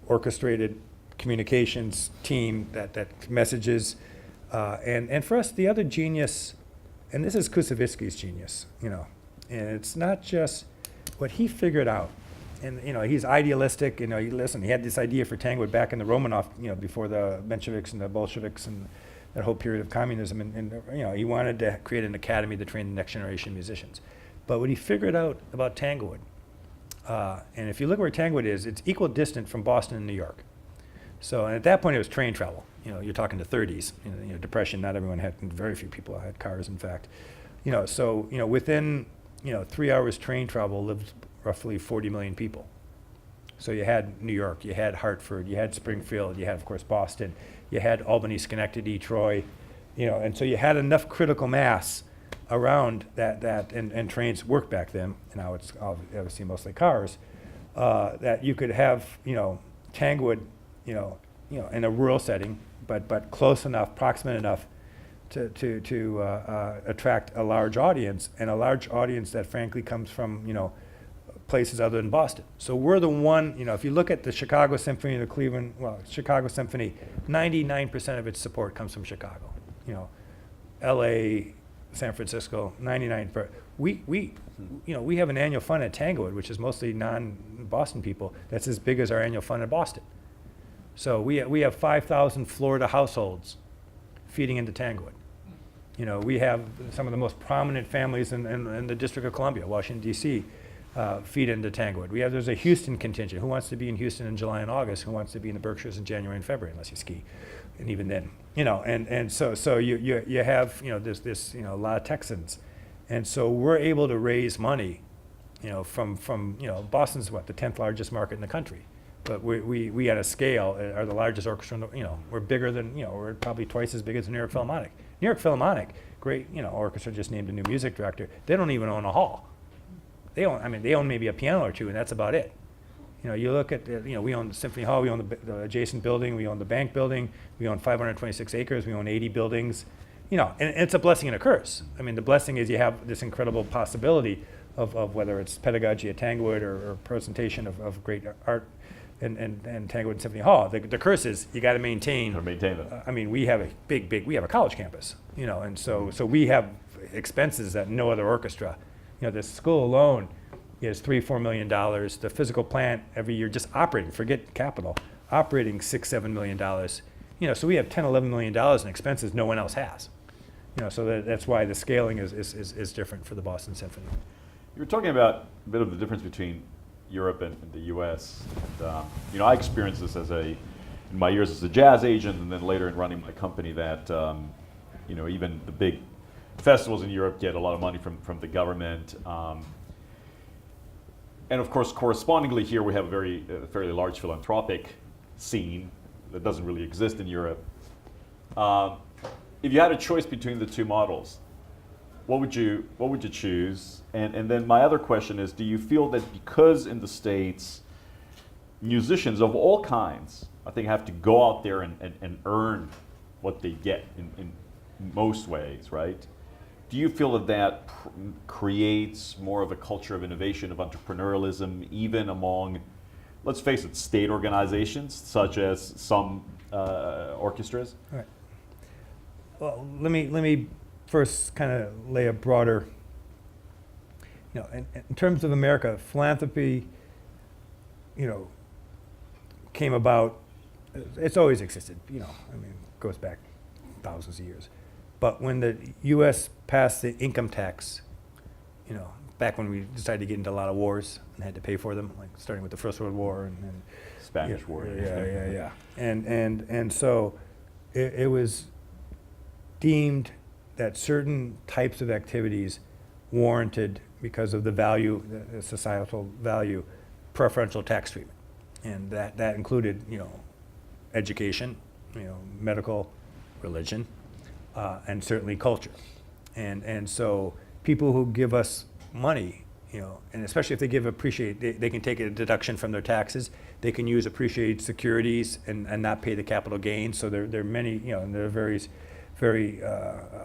orchestrated communications team that messages, and for us, the other genius, and this is Kusevitsky's genius, and it's not just what he figured out, and he's idealistic, he had this idea for Tanglewood back in the Romanov, before the Mensheviks and the Bolsheviks and that whole period of communism, and he wanted to create an academy to train the next generation musicians. But what he figured out about Tanglewood, and if you look where Tanglewood is, it's equal distant from Boston and New York. So, and at that point it was train travel. You're talking the 30s. Depression. Not everyone had. Very few people had cars, in fact. So within 3 hours train travel lived roughly 40 million people. So you had New York, you had Hartford, you had Springfield, you had of course Boston, you had Albany, Schenectady, Troy, and so you had enough critical mass around that, and trains worked back then. And now it's obviously mostly cars. That you could have Tanglewood. In a rural setting, but close enough, proximate enough to attract a large audience, and a large audience that frankly comes from places other than Boston. So we're the one, if you look at the Chicago Symphony, the Cleveland, Chicago Symphony, 99% of its support comes from Chicago. L.A., San Francisco, 99%. We have an annual fund at Tanglewood, which is mostly non-Boston people. That's as big as our annual fund at Boston. So we have 5,000 Florida households feeding into Tanglewood. We have some of the most prominent families in the District of Columbia, Washington, D.C., feed into Tanglewood. There's a Houston contingent. Who wants to be in Houston in July and August? Who wants to be in the Berkshires in January and February, unless you ski? And even then, and so you have this a lot of Texans, and so we're able to raise money, from Boston's the 10th largest market in the country. But we at a scale are the largest orchestra. We're bigger than we're probably twice as big as the New York Philharmonic. New York Philharmonic, great orchestra, just named a new music director. They don't even own a hall. They own maybe a piano or two, and that's about it. You look at we own the Symphony Hall, we own the adjacent building, we own the bank building, we own 526 acres, we own 80 buildings. And it's a blessing and a curse. The blessing is you have this incredible possibility of whether it's pedagogy at Tanglewood or presentation of great art. And Tanglewood Symphony Hall. The curse is you got to maintain. Or maintain it. We have a we have a college campus, and so we have expenses that no other orchestra. The school alone is $3-4 million. The physical plant every year just operating, forget capital, operating $6-7 million. So we have $10-11 million in expenses no one else has. So that's why the scaling is different for the Boston Symphony. You were talking about a bit of the difference between Europe and the U.S. And, I experienced this in my years as a jazz agent, and then later in running my company. That even the big festivals in Europe get a lot of money from the government, and of course, correspondingly here we have a fairly large philanthropic scene that doesn't really exist in Europe. If you had a choice between the two models, what would you choose? And then my other question is, do you feel that because in the States musicians of all kinds I think, have to go out there and earn what they get in most ways, right? Do you feel that that creates more of a culture of innovation, of entrepreneurialism, even among, let's face it, state organizations such as some orchestras? All right. Well, let me first kind of lay a broader, in terms of America, philanthropy, came about. It's always existed, it goes back thousands of years. But when the U.S. passed the income tax, back when we decided to get into a lot of wars and had to pay for them, like starting with the First World War and Spanish War. Yeah. And so it was deemed that certain types of activities warranted, because of the value, the societal value, preferential tax treatment. And that included, education, medical, religion, and certainly culture. And so people who give us money, and especially if they give they can take a deduction from their taxes. They can use appreciated securities and not pay the capital gains. So there are many, and there are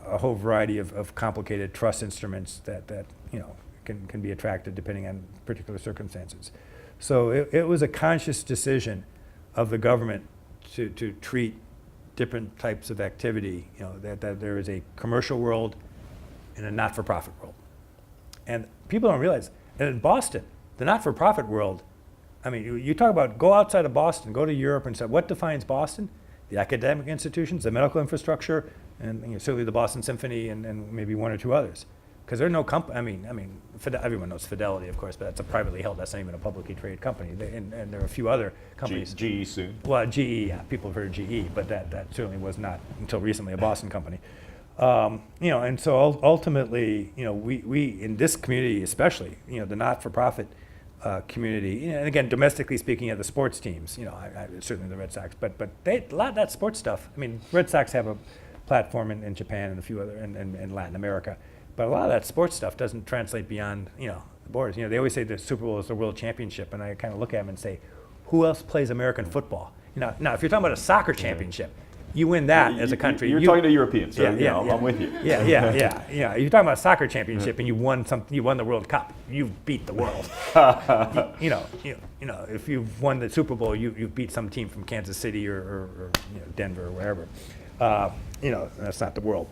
a whole variety of complicated trust instruments that can be attracted depending on particular circumstances. So it was a conscious decision of the government to treat different types of activity, that there is a commercial world and a not-for-profit world. And people don't realize, and in Boston, the not-for-profit world, you talk about go outside of Boston, go to Europe and say, what defines Boston? The academic institutions, the medical infrastructure, and certainly the Boston Symphony and maybe one or two others. Because there are no everyone knows Fidelity, of course, but that's a privately held, that's not even a publicly traded company. And there are a few other companies. GE soon. Well, GE, yeah, people have heard of GE, but that certainly was not, until recently, a Boston company. And so ultimately, we in this community especially, the not-for-profit community, and again, domestically speaking, the sports teams, certainly the Red Sox, but a lot of that sports stuff, Red Sox have a platform in Japan and a few other, in Latin America. But a lot of that sports stuff doesn't translate beyond, the borders. They always say the Super Bowl is the world championship, and I kind of look at them and say, who else plays American football? Now, if you're talking about a soccer championship, you win that as a country. You're talking to Europeans, so I'm with you. Yeah. You're talking about a soccer championship, and you won the World Cup. You've beat the world. If you've won the Super Bowl, you've beat some team from Kansas City or Denver or wherever. That's not the world.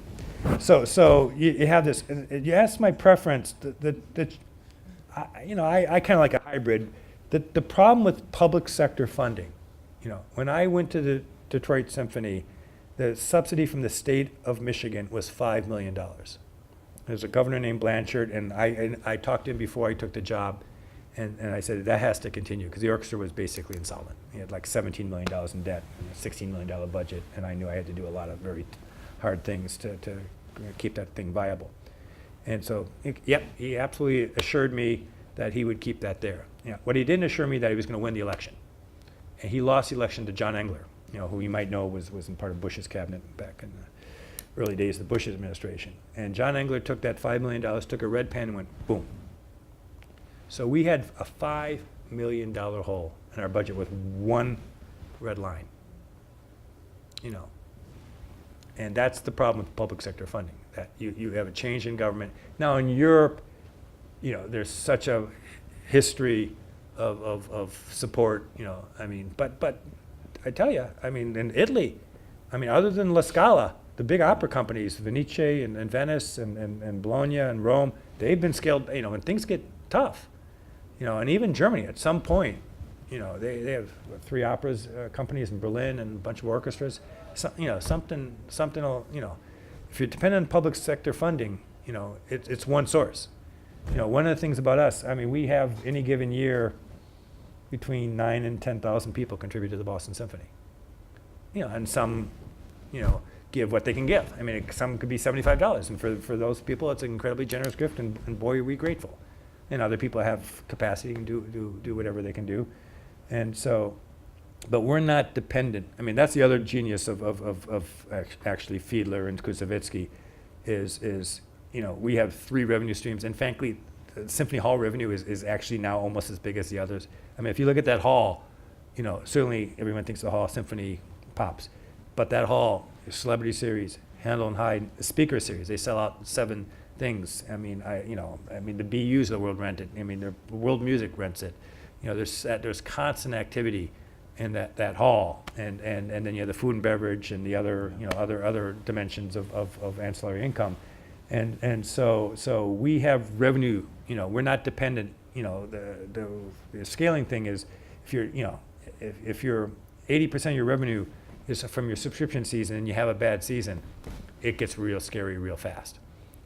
So you have this. You asked my preference. I kind of like a hybrid. The problem with public sector funding, when I went to the Detroit Symphony, the subsidy from the state of Michigan was $5 million. There's a governor named Blanchard, and I talked to him before I took the job, and I said that has to continue because the orchestra was basically insolvent. He had like $17 million in debt, and a $16 million budget, and I knew I had to do a lot of very hard things to keep that thing viable. And so, he absolutely assured me that he would keep that there. What he didn't assure me that he was going to win the election. And he lost the election to John Engler, who you might know was in part of Bush's cabinet back in the early days of the Bush administration. And John Engler took that $5 million, took a red pen and went boom. So we had a $5 million hole in our budget with one red line. And that's the problem with public sector funding, that you have a change in government. Now in Europe, there's such a history of support, but I tell you, in Italy, other than La Scala, the big opera companies, Venice and Venice and Bologna and Rome, they've been scaled, when things get tough, and even Germany at some point, they have 3 operas companies in Berlin and a bunch of orchestras. Something will, if you're dependent on public sector funding, it's one source. One of the things about us, we have any given year between 9,000 and 10,000 people contribute to the Boston Symphony. And some, give what they can give. Some could be $75, and for those people, it's an incredibly generous gift, and boy, are we grateful. And other people have capacity and do whatever they can do. And so, but we're not dependent. That's the other genius of actually Fiedler and Kusevitsky is we have 3 revenue streams, and frankly, the Symphony Hall revenue is actually now almost as big as the others. If you look at that hall, certainly everyone thinks the Hall Symphony pops, but that hall, Celebrity Series, Handel and Haydn, the Speaker Series, they sell out 7 things. I mean, the BUs of the world rent it. I mean, the world music rents it. There's constant activity in that hall, and then you have the food and beverage and the other, other dimensions of ancillary income, and so we have revenue. We're not dependent. The scaling thing is if you're 80% of your revenue is from your subscription season and you have a bad season, it gets real scary real fast.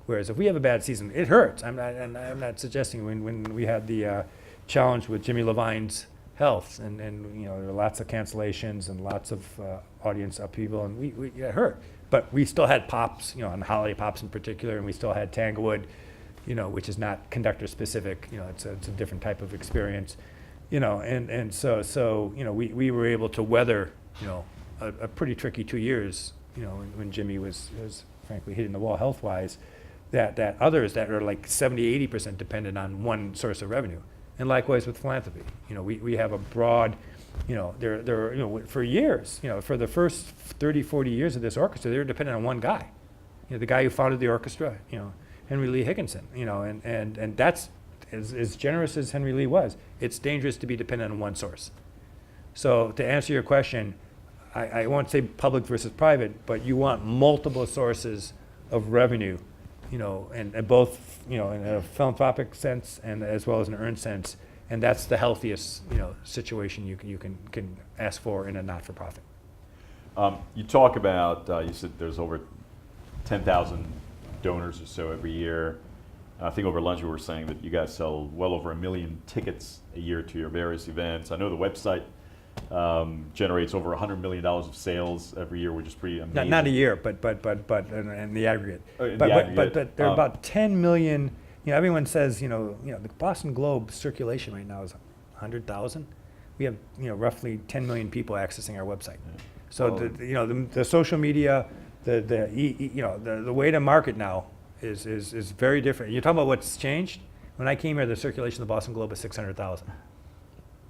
Whereas if we have a bad season, it hurts. I'm not suggesting when we had the challenge with Jimmy Levine's health, and there were lots of cancellations and lots of audience upheaval, and we it hurt. But we still had pops, on holiday pops in particular, and we still had Tanglewood, which is not conductor specific. It's a different type of experience, and so we were able to weather, a pretty tricky 2 years, when Jimmy was frankly hitting the wall health-wise, that others that are like 70-80% dependent on one source of revenue. And likewise with philanthropy. We have a broad, for years, for the first 30, 40 years of this orchestra, they were dependent on one guy. The guy who founded the orchestra, Henry Lee Higginson, and that's, as generous as Henry Lee was, it's dangerous to be dependent on one source. So to answer your question, I won't say public versus private, but you want multiple sources of revenue, and both, in a philanthropic sense and as well as an earned sense, and that's the healthiest, situation you can ask for in a not-for-profit. You talk about, you said there's over 10,000 donors or so every year. I think over lunch we were saying that you guys sell well over 1 million tickets a year to your various events. I know the website generates over $100 million of sales every year, which is pretty amazing. Not a year, but in the aggregate. In but the aggregate. But there are about 10 million. Everyone says the Boston Globe circulation right now is 100,000. We have roughly 10 million people accessing our website. Yeah. So the social media, the way to market now is very different. You're talking about what's changed. When I came here, the circulation of the Boston Globe was 600,000.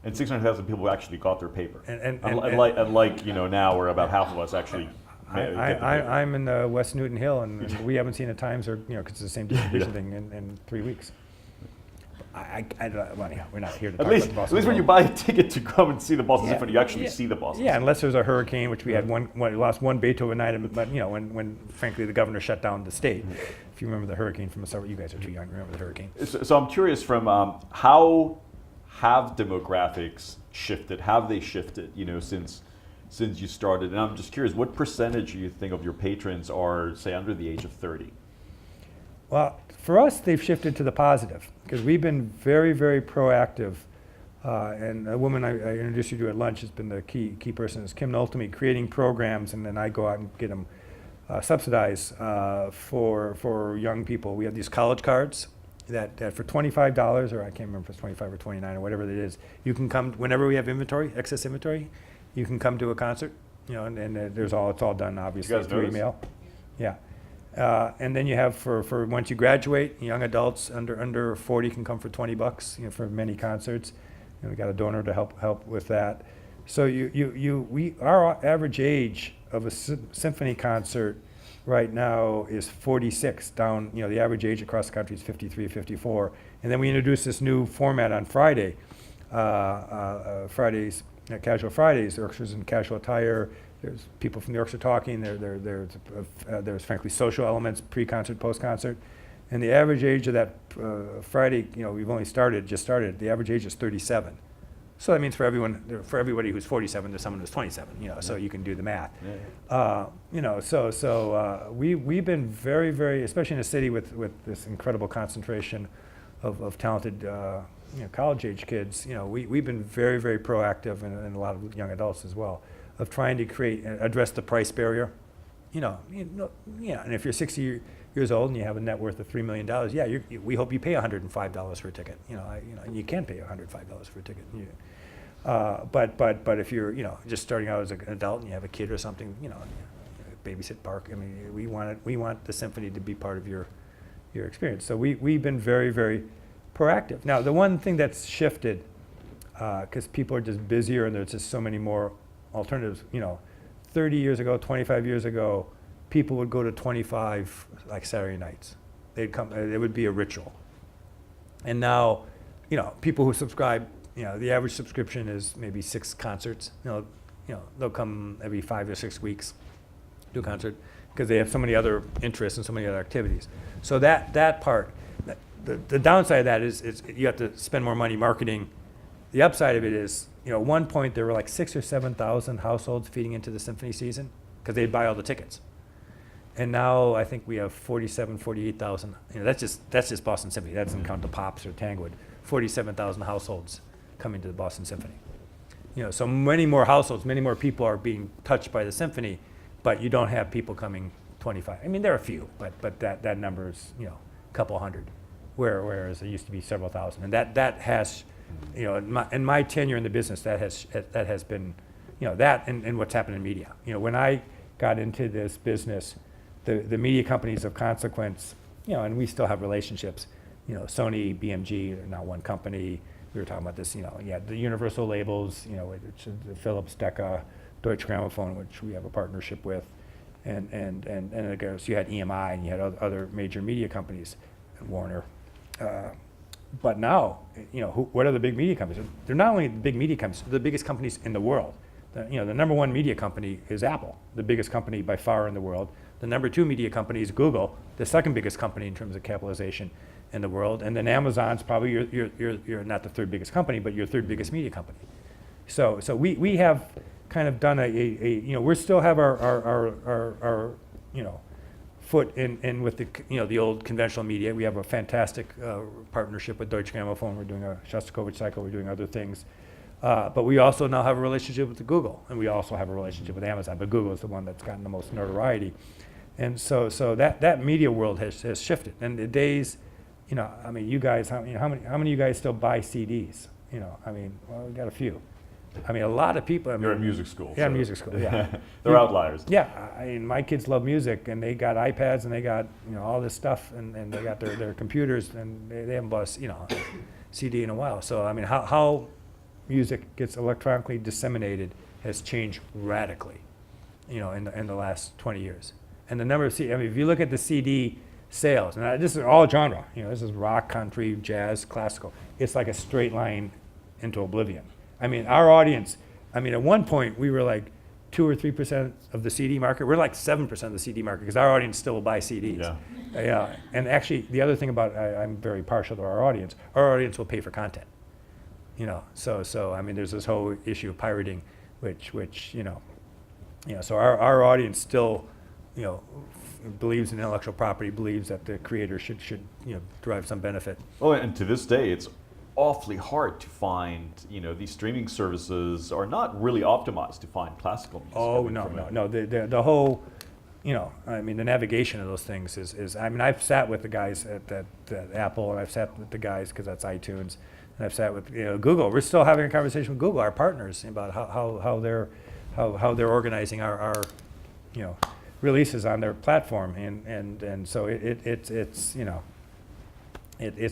And 600,000 people actually got their paper. Unlike now, where about half of us actually. I'm in the West Newton Hill, and we haven't seen a Times or because it's the same distribution thing in 3 weeks. We're not here to talk about the Boston At least when you buy a ticket to come and see the Boston Symphony, you actually see the Boston. Yeah, unless there's a hurricane, which we had we lost one Beethoven item, but when frankly the governor shut down the state. If you remember the hurricane from the summer, you guys are too young to remember the hurricane. So I'm curious from how have demographics shifted? Have they shifted, since you started? And I'm just curious, what percentage do you think of your patrons are, say, under the age of 30? Well, for us, they've shifted to the positive because we've been very, very proactive. And a woman I introduced you to at lunch has been the key person, is Kim Noltemy, creating programs, and then I go out and get them subsidized for young people. We have these college cards that for $25, or I can't remember if it's 25 or 29 or whatever it is, you can come whenever we have inventory, excess inventory, you can come to a concert, and it's all done obviously through email. Yeah. And then you have for once you graduate, young adults under 40 can come for $20, for many concerts. We got a donor to help with that. So our average age of a symphony concert right now is 46 down, the average age across the country is 53, 54. And then we introduced this new format on Friday, Casual Fridays, the orchestra's in casual attire. There's people from the orchestra talking. There's frankly social elements, pre-concert, post-concert. And the average age of that Friday, we've only just started, the average age is 37. So that means for everybody who's 47, there's someone who's 27, so you can do the math. So we've been very, very, especially in a city with this incredible concentration of talented college-age kids, we've been very, very proactive, and a lot of young adults as well, of trying to address the price barrier. And if you're 60 years old and you have a net worth of $3 million, we hope you pay $105 for a ticket. You can pay $105 for a ticket. But if you're just starting out as an adult and you have a kid or something, babysit park. We want the symphony to be part of your experience. So we've been very, very proactive. Now the one thing that's shifted because people are just busier and there's just so many more alternatives. 30 years ago, 25 years ago, people would go to 25 like Saturday nights. They'd come, it would be a ritual. And now, people who subscribe, the average subscription is maybe 6 concerts. They'll come every 5 or 6 weeks, do a concert, because they have so many other interests and so many other activities. So that part, the downside of that is you have to spend more money marketing. The upside of it is, at one point there were like 6,000 or 7,000 households feeding into the symphony season because they'd buy all the tickets. And now I think we have 47, 48,000. That's just Boston Symphony. That doesn't count the Pops or Tanglewood. 47,000 households coming to the Boston Symphony. So many more households, many more people are being touched by the symphony, but you don't have people coming 25. I mean, there are a few, but that number is a couple hundred, whereas it used to be several thousand. And that has, in my tenure in the business, that has been, that and what's happened in media. When I got into this business, the media companies of consequence, and we still have relationships. Sony, BMG, they're now one company. We were talking about this, the Universal labels, which is the Philips, Decca, Deutsche Grammophon, which we have a partnership with, and it goes. You had EMI and you had other major media companies, and Warner. But now, what are the big media companies? They're not only the big media companies; they're the biggest companies in the world. The number one media company is Apple, the biggest company by far in the world. The number 2 media company is Google, the second biggest company in terms of capitalization in the world. And then Amazon's probably you're not the 3rd biggest company, but your 3rd biggest media company. So we have kind of done we still have our foot in with the old conventional media. We have a fantastic partnership with Deutsche Grammophon. We're doing a Shostakovich cycle. We're doing other things. But we also now have a relationship with Google, and we also have a relationship with Amazon. But Google is the one that's gotten the most notoriety, and so that media world has shifted. And the days, you guys, how many of you guys still buy CDs? We got a few. A lot of people. You're in music school. Yeah, so music school. Yeah, they're outliers. Yeah, my kids love music, and they got iPads, and they got all this stuff, and they got their computers, and they haven't bought a CD in a while. So how music gets electronically disseminated has changed radically, in the last 20 years. And the number of if you look at the CD sales, and this is all genre, this is rock, country, jazz, classical. It's like a straight line into oblivion. Our audience, at one point we were like 2 or 3% of the CD market. We're like 7% of the CD market because our audience still will buy CDs. Yeah. And actually, the other thing about I'm very partial to our audience will pay for content. So there's this whole issue of pirating, which so our audience still, believes in intellectual property, believes that the creator should derive some benefit. Well, and to this day, it's awfully hard to find, these streaming services are not really optimized to find classical music. Oh, no. The whole, the navigation of those things is I've sat with the guys at Apple, and I've sat with the guys, because that's iTunes, and I've sat with Google. We're still having a conversation with Google, our partners, about how they're organizing our releases on their platform, and so it's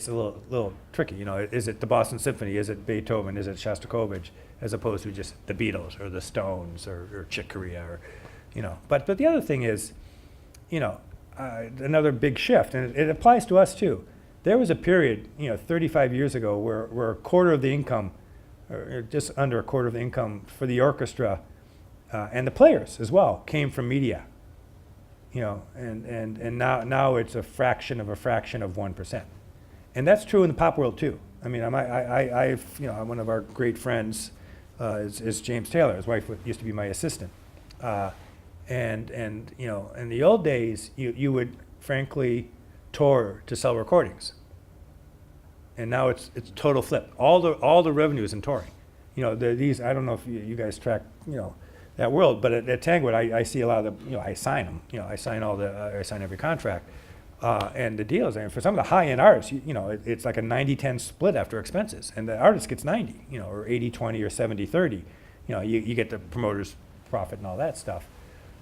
a little tricky. Is it the Boston Symphony? Is it Beethoven? Is it Shostakovich? As opposed to just the Beatles or the Stones or Chick Corea, or But the other thing is, another big shift, and it applies to us too. There was a period, 35 years ago, where a quarter of the income, or just under a quarter of the income for the orchestra and the players as well, came from media. And now it's a fraction of 1%. And that's true in the pop world too. One of our great friends is James Taylor. His wife used to be my assistant. And in the old days, you would frankly tour to sell recordings. And now it's total flip. All the revenue is in touring. These, I don't know if you guys track that world, but at Tanglewood, I see a lot of I sign them. I sign I sign every contract. And the deal is, for some of the high-end artists, it's like a 90-10 split after expenses, and the artist gets 90, or 80-20 or 70-30. You get the promoter's profit and all that stuff.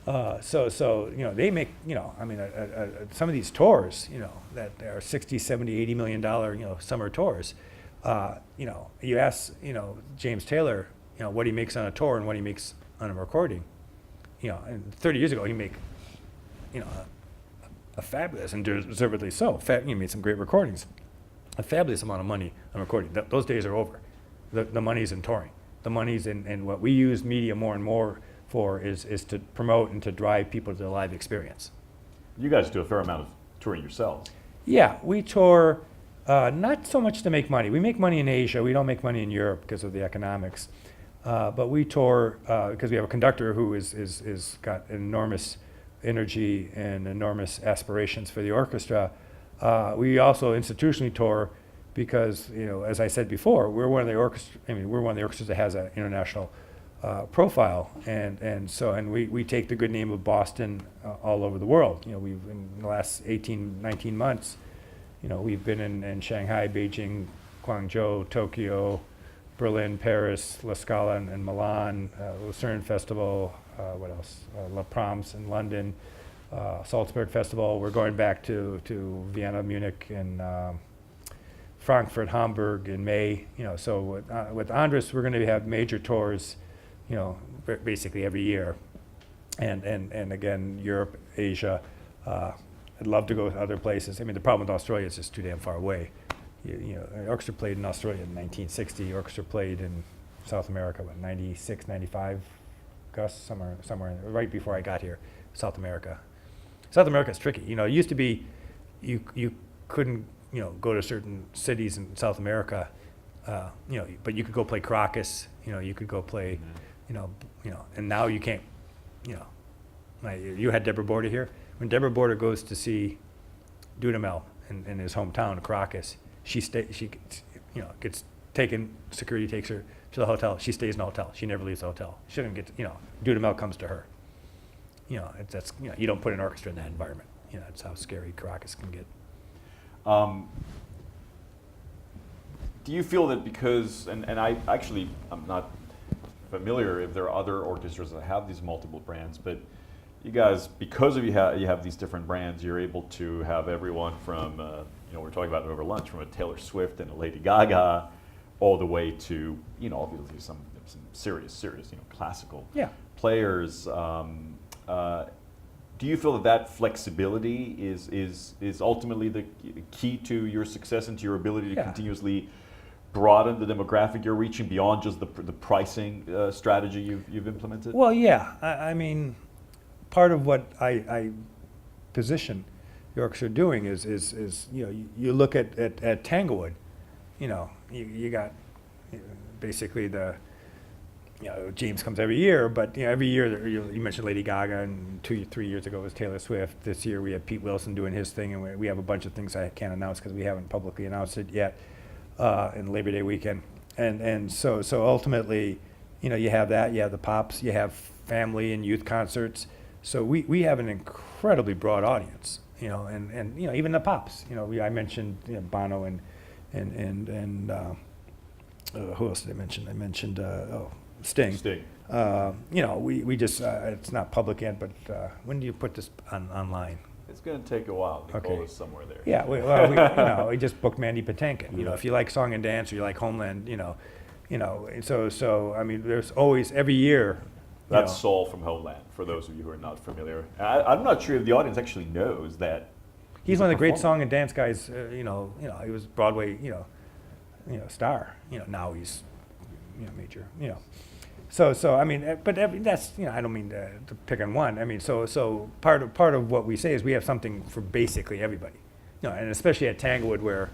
So they make, some of these tours, that are $60, $70, $80 million, summer tours, You ask, James Taylor, what he makes on a tour and what he makes on a recording. And 30 years ago, he made, a fabulous, and deservedly so. He made some great recordings. A fabulous amount of money on recording. Those days are over. The money's in touring. The money's in what we use media more and more for is to promote and to drive people to the live experience. You guys do a fair amount of touring yourselves. Yeah, we tour not so much to make money. We make money in Asia. We don't make money in Europe because of the economics. But we tour because we have a conductor who is got enormous energy and enormous aspirations for the orchestra. We also institutionally tour because, as I said before, we're one of the orchestras that has an international profile, and we take the good name of Boston all over the world. We've in the last 18, 19 months, we've been in Shanghai, Beijing, Guangzhou, Tokyo, Berlin, Paris, La Scala and Milan, Lucerne Festival, what else? La Proms in London, Salzburg Festival. We're going back to Vienna, Munich, and Frankfurt, Hamburg in May. So with Andres, we're going to have major tours, basically every year, and again, Europe, Asia. I'd love to go to other places. The problem with Australia is just too damn far away. The orchestra played in Australia in 1960. The orchestra played in South America, 96, 95, Gus, somewhere right before I got here, South America. South America is tricky. It used to be you couldn't, go to certain cities in South America, but you could go play Caracas, you could go play, and now you can't, you had Deborah Borda here. When Deborah Borda goes to see Dudamel in his hometown, Caracas, she gets taken, security takes her to the hotel. She stays in the hotel. She never leaves the hotel. She doesn't get, Dudamel comes to her. You don't put an orchestra in that environment. That's how scary Caracas can get. Do you feel that because, and I'm not familiar if there are other orchestras that have these multiple brands, but you guys, because of you have these different brands, you're able to have everyone from, we're talking about it over lunch, from a Taylor Swift and a Lady Gaga, all the way to, obviously some serious, classical players. Do you feel that flexibility is ultimately the key to your success and to your ability to continuously broaden the demographic you're reaching beyond just the pricing strategy you've implemented? Well, yeah. Part of what I position the orchestra doing is you look at Tanglewood, you got basically the James comes every year, but every year you mentioned Lady Gaga, and 2-3 years ago it was Taylor Swift. This year we have Pete Wilson doing his thing, and we have a bunch of things I can't announce because we haven't publicly announced it yet in Labor Day weekend, and so ultimately, you have that, you have the Pops, you have family and youth concerts. So we have an incredibly broad audience, and even the Pops. I mentioned Bono and who else did I mention? I mentioned Sting. We just it's not public yet, but when do you put this online? It's going to take a while. The goal is somewhere there. Yeah, we just booked Mandy Patinkin. If you like song and dance or you like Homeland, so there's always every year. That's Saul from Homeland, for those of you who are not familiar. I'm not sure if the audience actually knows that. He's one of the great song and dance guys. He was Broadway, star. Now he's, major. So but that's I don't mean to pick on one. So part of what we say is we have something for basically everybody. And especially at Tanglewood, where,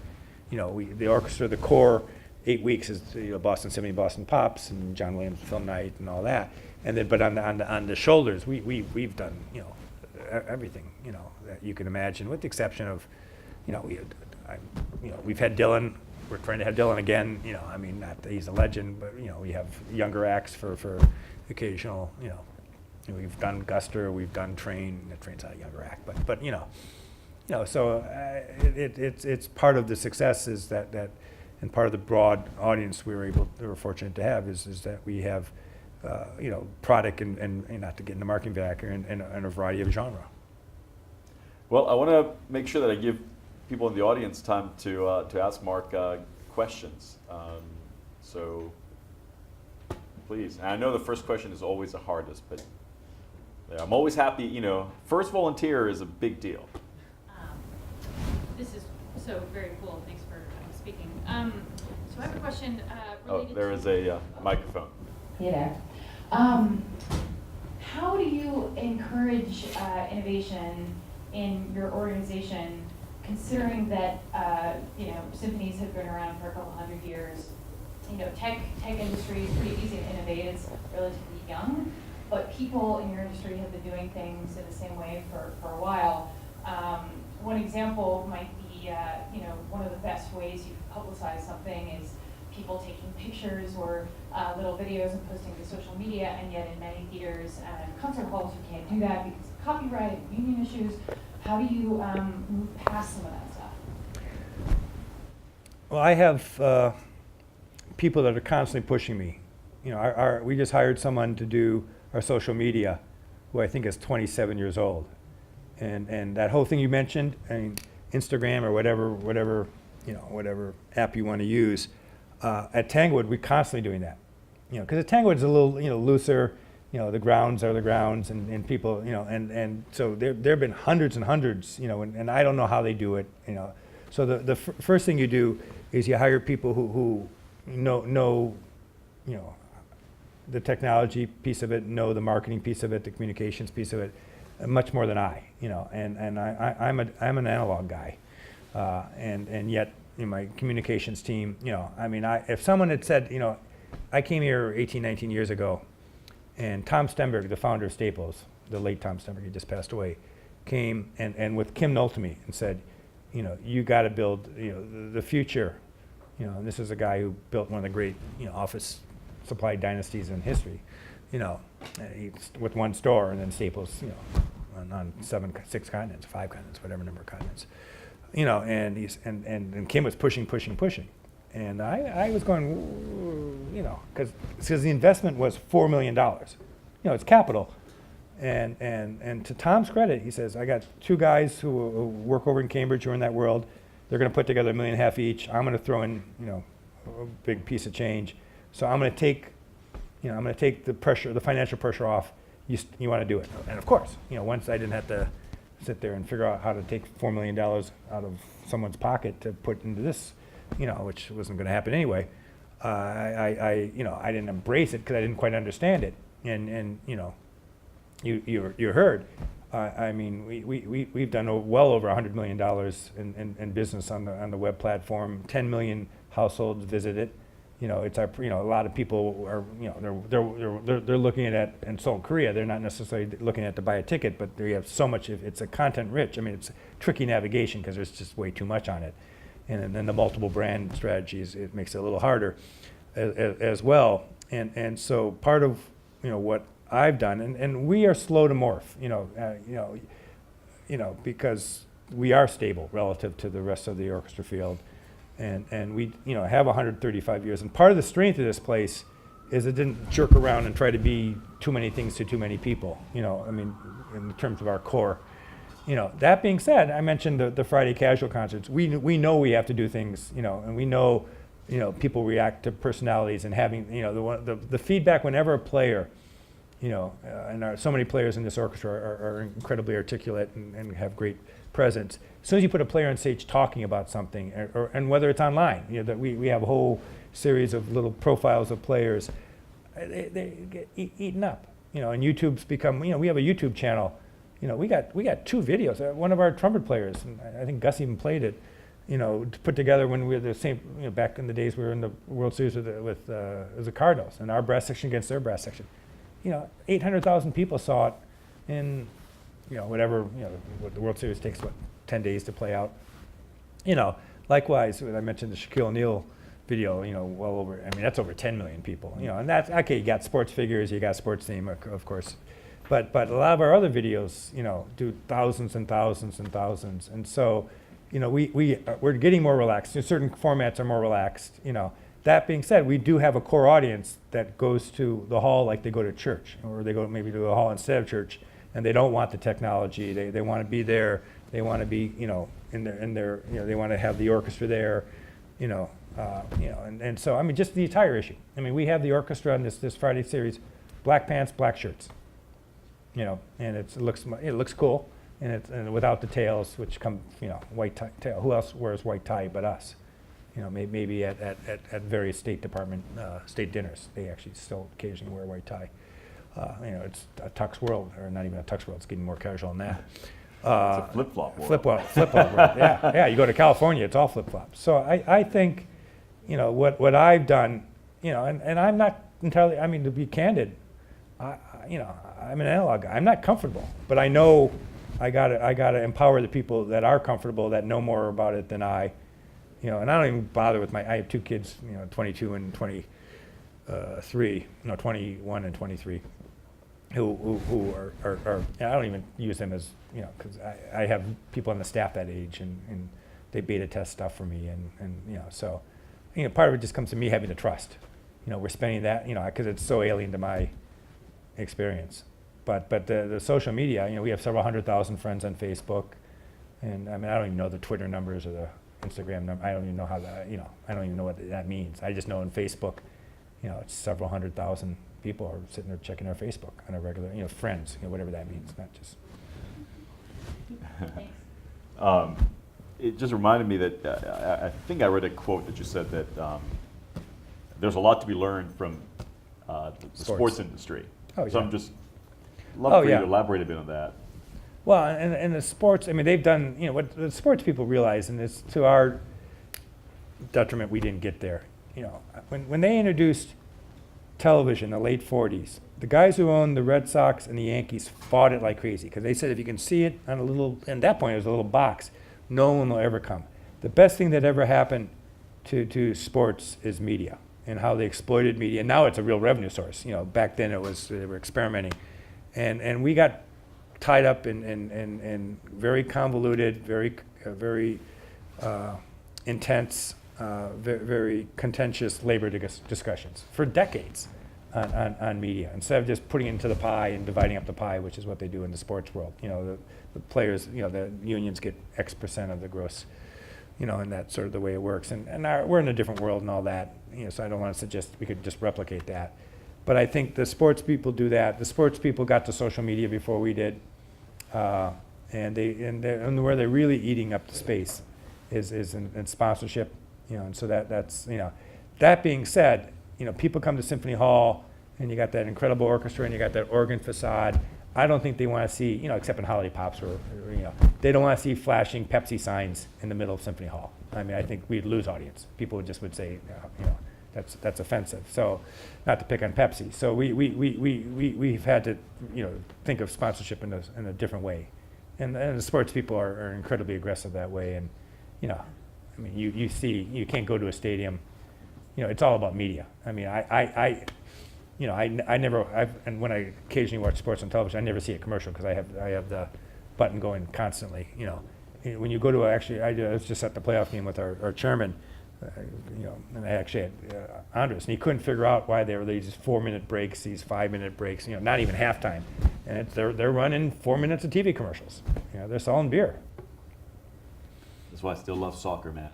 the orchestra, the core 8 weeks is Boston Symphony, Boston Pops, and John Williams Film Night, and all that. And then, but on the shoulders, we've done everything that you can imagine, with the exception of we've had Dylan. We're trying to have Dylan again. Not that he's a legend, but we have younger acts for occasional. We've done Guster, we've done Train. Train's not a younger act, but So it's part of the success is that and part of the broad audience we're fortunate to have is that we have. Product and not to get into marketing back and a variety of genre. Well, I want to make sure that I give people in the audience time to ask Mark questions. So please, and I know the first question is always the hardest, but yeah, I'm always happy, you know, first volunteer is a big deal. This is so very cool. Thanks for speaking. So I have a question related There is a microphone. Hey there. How do you encourage innovation in your organization, considering that symphonies have been around for a couple hundred years? You know, tech industry is pretty easy to innovate. It's relatively young, but people in your industry have been doing things in the same way for a while. One example might be, one of the best ways you can publicize something is people taking pictures or little videos and posting to social media, and yet in many theaters and concert halls you can't do that because of copyright, union issues. How do you move past some of that stuff? Well, I have people that are constantly pushing me. You know, we just hired someone to do our social media, who I think is 27 years old. And that whole thing you mentioned, I mean, Instagram or whatever app you want to use, at Tanglewood, we're constantly doing that. You know, because at Tanglewood is a little, looser. You know, the grounds are the grounds, and people, and so there have been hundreds and hundreds, and I don't know how they do it, So the first thing you do is you hire people who know, the technology piece of it, know the marketing piece of it, the communications piece of it, much more than I, and I'm an analog guy, and yet in my communications team, if someone had said, I came here 18, 19 years ago, and Tom Stenberg, the founder of Staples, the late Tom Stenberg, he just passed away, came and with Kim Knoll to me and said, you got to build, the future. And this is a guy who built one of the great, office supply dynasties in history. With one store, and then Staples, on 6 continents, 5 continents, whatever number of continents. And Kim was pushing. And I was going, because the investment was $4 million. It's capital. And to Tom's credit, he says, I got 2 guys who work over in Cambridge who are in that world. They're going to put together $1.5 million each. I'm going to throw in, a big piece of change. So I'm going to take, the pressure, the financial pressure off. You want to do it. And of course, once I didn't have to sit there and figure out how to take $4 million out of someone's pocket to put into this, which wasn't going to happen anyway. I didn't embrace it because I didn't quite understand it. And you heard. We've done well over $100 million in business on the web platform. 10 million households visit it. It's our, a lot of people are, they're looking at it, and so in Korea, they're not necessarily looking at it to buy a ticket, but they have so much, it's a content rich. It's tricky navigation because there's just way too much on it. And then the multiple brand strategies, it makes it a little harder as well. And so part of, what I've done, and we are slow to morph, because we are stable relative to the rest of the orchestra field. And we, have 135 years. And part of the strength of this place is it didn't jerk around and try to be too many things to too many people, in terms of our core. That being said, I mentioned the Friday casual concerts. We know we have to do things, and we know, people react to personalities and having, the feedback whenever a player, and so many players in this orchestra are incredibly articulate and have great presence. As soon as you put a player on stage talking about something, and whether it's online, that we have a whole series of little profiles of players, they get eaten up, and YouTube's become, we have a YouTube channel, we got 2 videos. One of our trumpet players, and I think Gus even played it, to put together when we were the same, back in the days we were in the World Series with the Cardinals, and our brass section against their brass section. 800,000 people saw it in, what the World Series takes, 10 days to play out. Likewise, I mentioned the Shaquille O'Neal video, well over, that's over 10 million people, and that's, okay, you got sports figures, you got sports theme, of course. But a lot of our other videos, do thousands and thousands and thousands. And so, we're getting more relaxed. Certain formats are more relaxed, That being said, we do have a core audience that goes to the hall like they go to church, or they go maybe to the hall instead of church, and they don't want the technology. They want to be there. They want to be, in their, they want to have the orchestra there, You know, and so, I mean, just the entire issue. I mean, we have the orchestra in this Friday series, black pants, black shirts. You know, and it looks cool, and without the tails, which come, you know, white tie, tail. Who else wears white tie but us? You know, maybe at various State Department state dinners, they actually still occasionally wear a white tie. You know, it's a tux world, or not even a tux world. It's getting more casual than that. It's a flip-flop world. Flip-flop world. Yeah. You go to California, it's all flip-flops. So I think, you know, what I've done, you know, and I'm not entirely. I mean, to be candid, you know, I'm an analog guy. I'm not comfortable, but I know I gotta empower the people that are comfortable, that know more about it than I. You know, and I don't even bother with I have two kids, you know, 22 and 23, no, 21 and 23, who are I don't even use them as, you know, because I have people on the staff that age, and they beta test stuff for me, and you know, so, you know, part of it just comes to me having to trust. You know, we're spending that, you know, because it's so alien to my experience. But the social media, you know, we have several 100,000 friends on Facebook, and I mean, I don't even know the Twitter numbers or the Instagram number. I don't even know how that, you know, I don't even know what that means. I just know in Facebook, you know, it's several 100,000 people are sitting there checking our Facebook on a regular, you know, friends, you know, whatever that means, not just. Thanks. It just reminded me that I think I read a quote that you said that there's a lot to be learned from the sports industry. Oh, so yeah. I'm just love Oh, for you yeah. to elaborate a bit on that. Well, and the sports, I mean, they've done, you know, what the sports people realize, and it's to our detriment we didn't get there. You know, when they introduced television in the late 40s, the guys who owned the Red Sox and the Yankees fought it like crazy, because they said if you can see it on a little, at that point it was a little box, no one will ever come. The best thing that ever happened to sports is media, and how they exploited media. Now it's a real revenue source. You know, back then it was, they were experimenting. And we got tied up in very convoluted, very intense, very contentious labor discussions for decades on media, instead of just putting it into the pie and dividing up the pie, which is what they do in the sports world. You know, the players, you know, the unions get X percent of the gross, you know, and that's sort of the way it works. And we're in a different world and all that, you know, so I don't want to suggest we could just replicate that. But I think the sports people do that. The sports people got to social media before we did. And where they're really eating up the space is in sponsorship, you know, and so that's, you know. That being said, you know, people come to Symphony Hall, and you got that incredible orchestra, and you got that organ facade. I don't think they want to see, you know, except in holiday pops, or you know, they don't want to see flashing Pepsi signs in the middle of Symphony Hall. I mean, I think we'd lose audience. People just would say, you know, that's offensive. So, not to pick on Pepsi. So we've had to, you know, think of sponsorship in a different way, and the sports people are incredibly aggressive that way. And you know, I mean, you see, you can't go to a stadium. You know, it's all about media. I mean, you know, I never, and when I occasionally watch sports on television, I never see a commercial, because I have the button going constantly. You know, when you go to I was just at the playoff game with our chairman. You know, and I actually had Andres, and he couldn't figure out why they were these 4-minute breaks, these 5-minute breaks. You know, not even halftime, and they're running 4 minutes of TV commercials. You know, they're selling beer. That's why I still love soccer, man.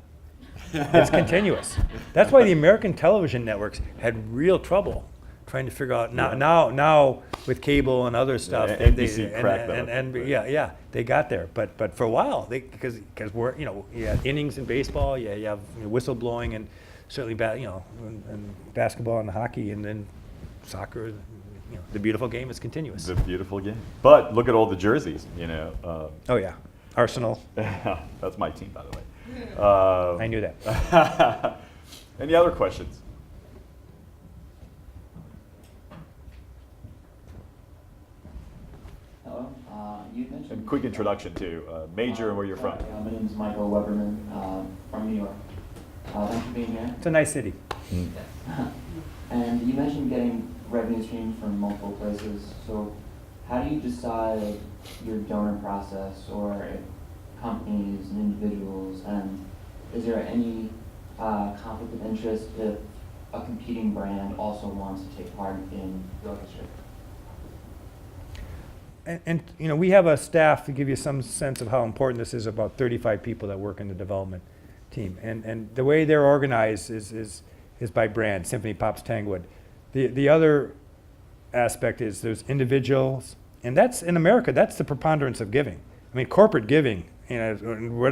It's continuous. That's why the American television networks had real trouble trying to figure out now with cable and other stuff. Yeah, NBC cracked that. And yeah, they got there. But for a while, because we're, you know, you have innings in baseball, you have whistle blowing, and certainly and basketball and hockey, and then soccer. You know, the beautiful game is continuous. The beautiful game. But look at all the jerseys. You know. Oh yeah, Arsenal. That's my team, by the way. I knew that. Any other questions? Hello. You mentioned. A quick introduction to Major and where you're from. My name is Michael Weberman from New York. Thanks for being here. It's a nice city. And you mentioned getting revenue streams from multiple places. So how do you decide your donor process, or companies and individuals? And is there any conflict of interest if a competing brand also wants to take part in the orchestra? And you know, we have a staff, to give you some sense of how important this is, about 35 people that work in the development team. And the way they're organized is by brand, Symphony Pops Tanglewood. The other aspect is there's individuals, and that's, in America, that's the preponderance of giving. I mean, corporate giving, you know,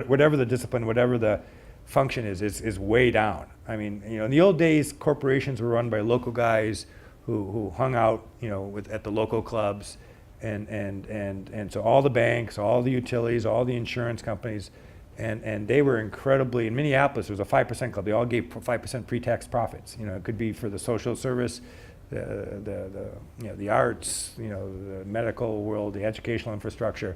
whatever the discipline, whatever the function is way down. I mean, you know, in the old days, corporations were run by local guys who hung out, you know, at the local clubs, and so all the banks, all the utilities, all the insurance companies, and they were incredibly, in Minneapolis, there was a 5% club. They all gave 5% pre-tax profits. You know, it could be for the social service, the arts, you know, the medical world, the educational infrastructure.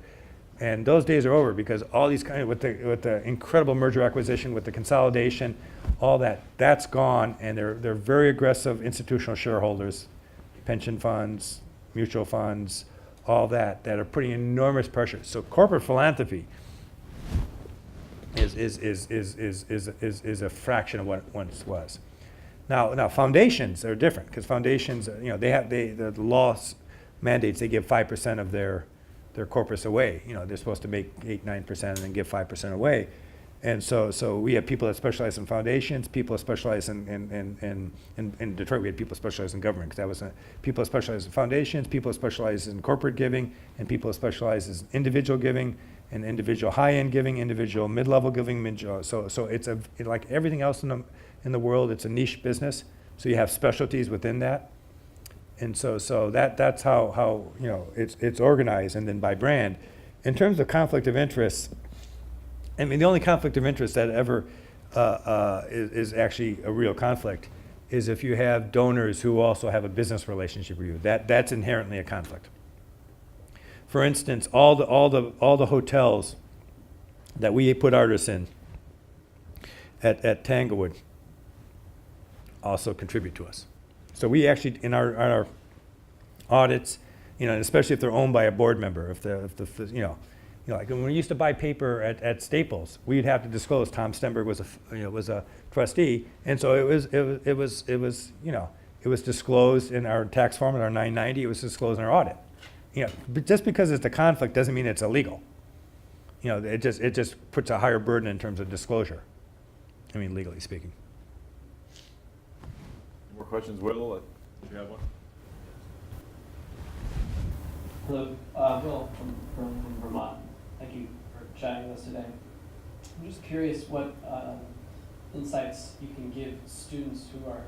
And those days are over, because all these kind of, with the incredible merger acquisition, with the consolidation, all that's gone, and they're very aggressive institutional shareholders, pension funds, mutual funds, all that are putting enormous pressure. So corporate philanthropy is a fraction of what it once was. Now foundations are different, because foundations, you know, the law mandates they give 5% of their corpus away. You know, they're supposed to make 8-9% and then give 5% away. And so we have people that specialize in foundations, people that specialize in Detroit, we had people specialize in government, because that was people that specialize in foundations, people that specialize in corporate giving, and people that specialize in individual giving, and individual high-end giving, individual mid-level giving. So it's like everything else in the world, it's a niche business. So you have specialties within that. And so that's how you know, it's organized, and then by brand. In terms of conflict of interest, I mean, the only conflict of interest that ever is actually a real conflict is if you have donors who also have a business relationship with you. That's inherently a conflict. For instance, all the hotels that we put artists in at Tanglewood also contribute to us. So we actually, in our audits, you know, and especially if they're owned by a board member, if the you know, like when we used to buy paper at Staples, we'd have to disclose Tom Stenberg was a trustee, and so it was disclosed in our tax form, in our 990. It was disclosed in our audit. You know, but just because it's a conflict doesn't mean it's illegal. You know, it just puts a higher burden in terms of disclosure. I mean, legally speaking. More questions, Will? Did you have one? Hello, Will from Burlington, Vermont. Thank you for chatting with us today. I'm just curious what insights you can give students who are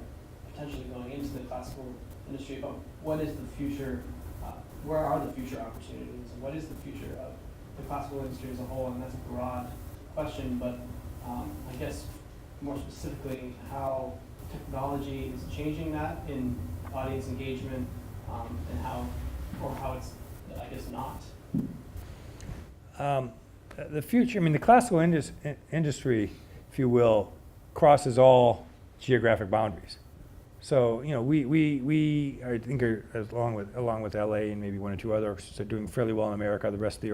potentially going into the classical industry about what is the future, where are the future opportunities, and what is the future of the classical industry as a whole. And that's a broad question, but I guess more specifically how technology is changing that in audience engagement, and how it's, I guess, not. The future, I mean, the classical industry, if you will, crosses all geographic boundaries. So, you know, we I think are, along with LA and maybe one or two other orchestras, are doing fairly well in America. The rest of the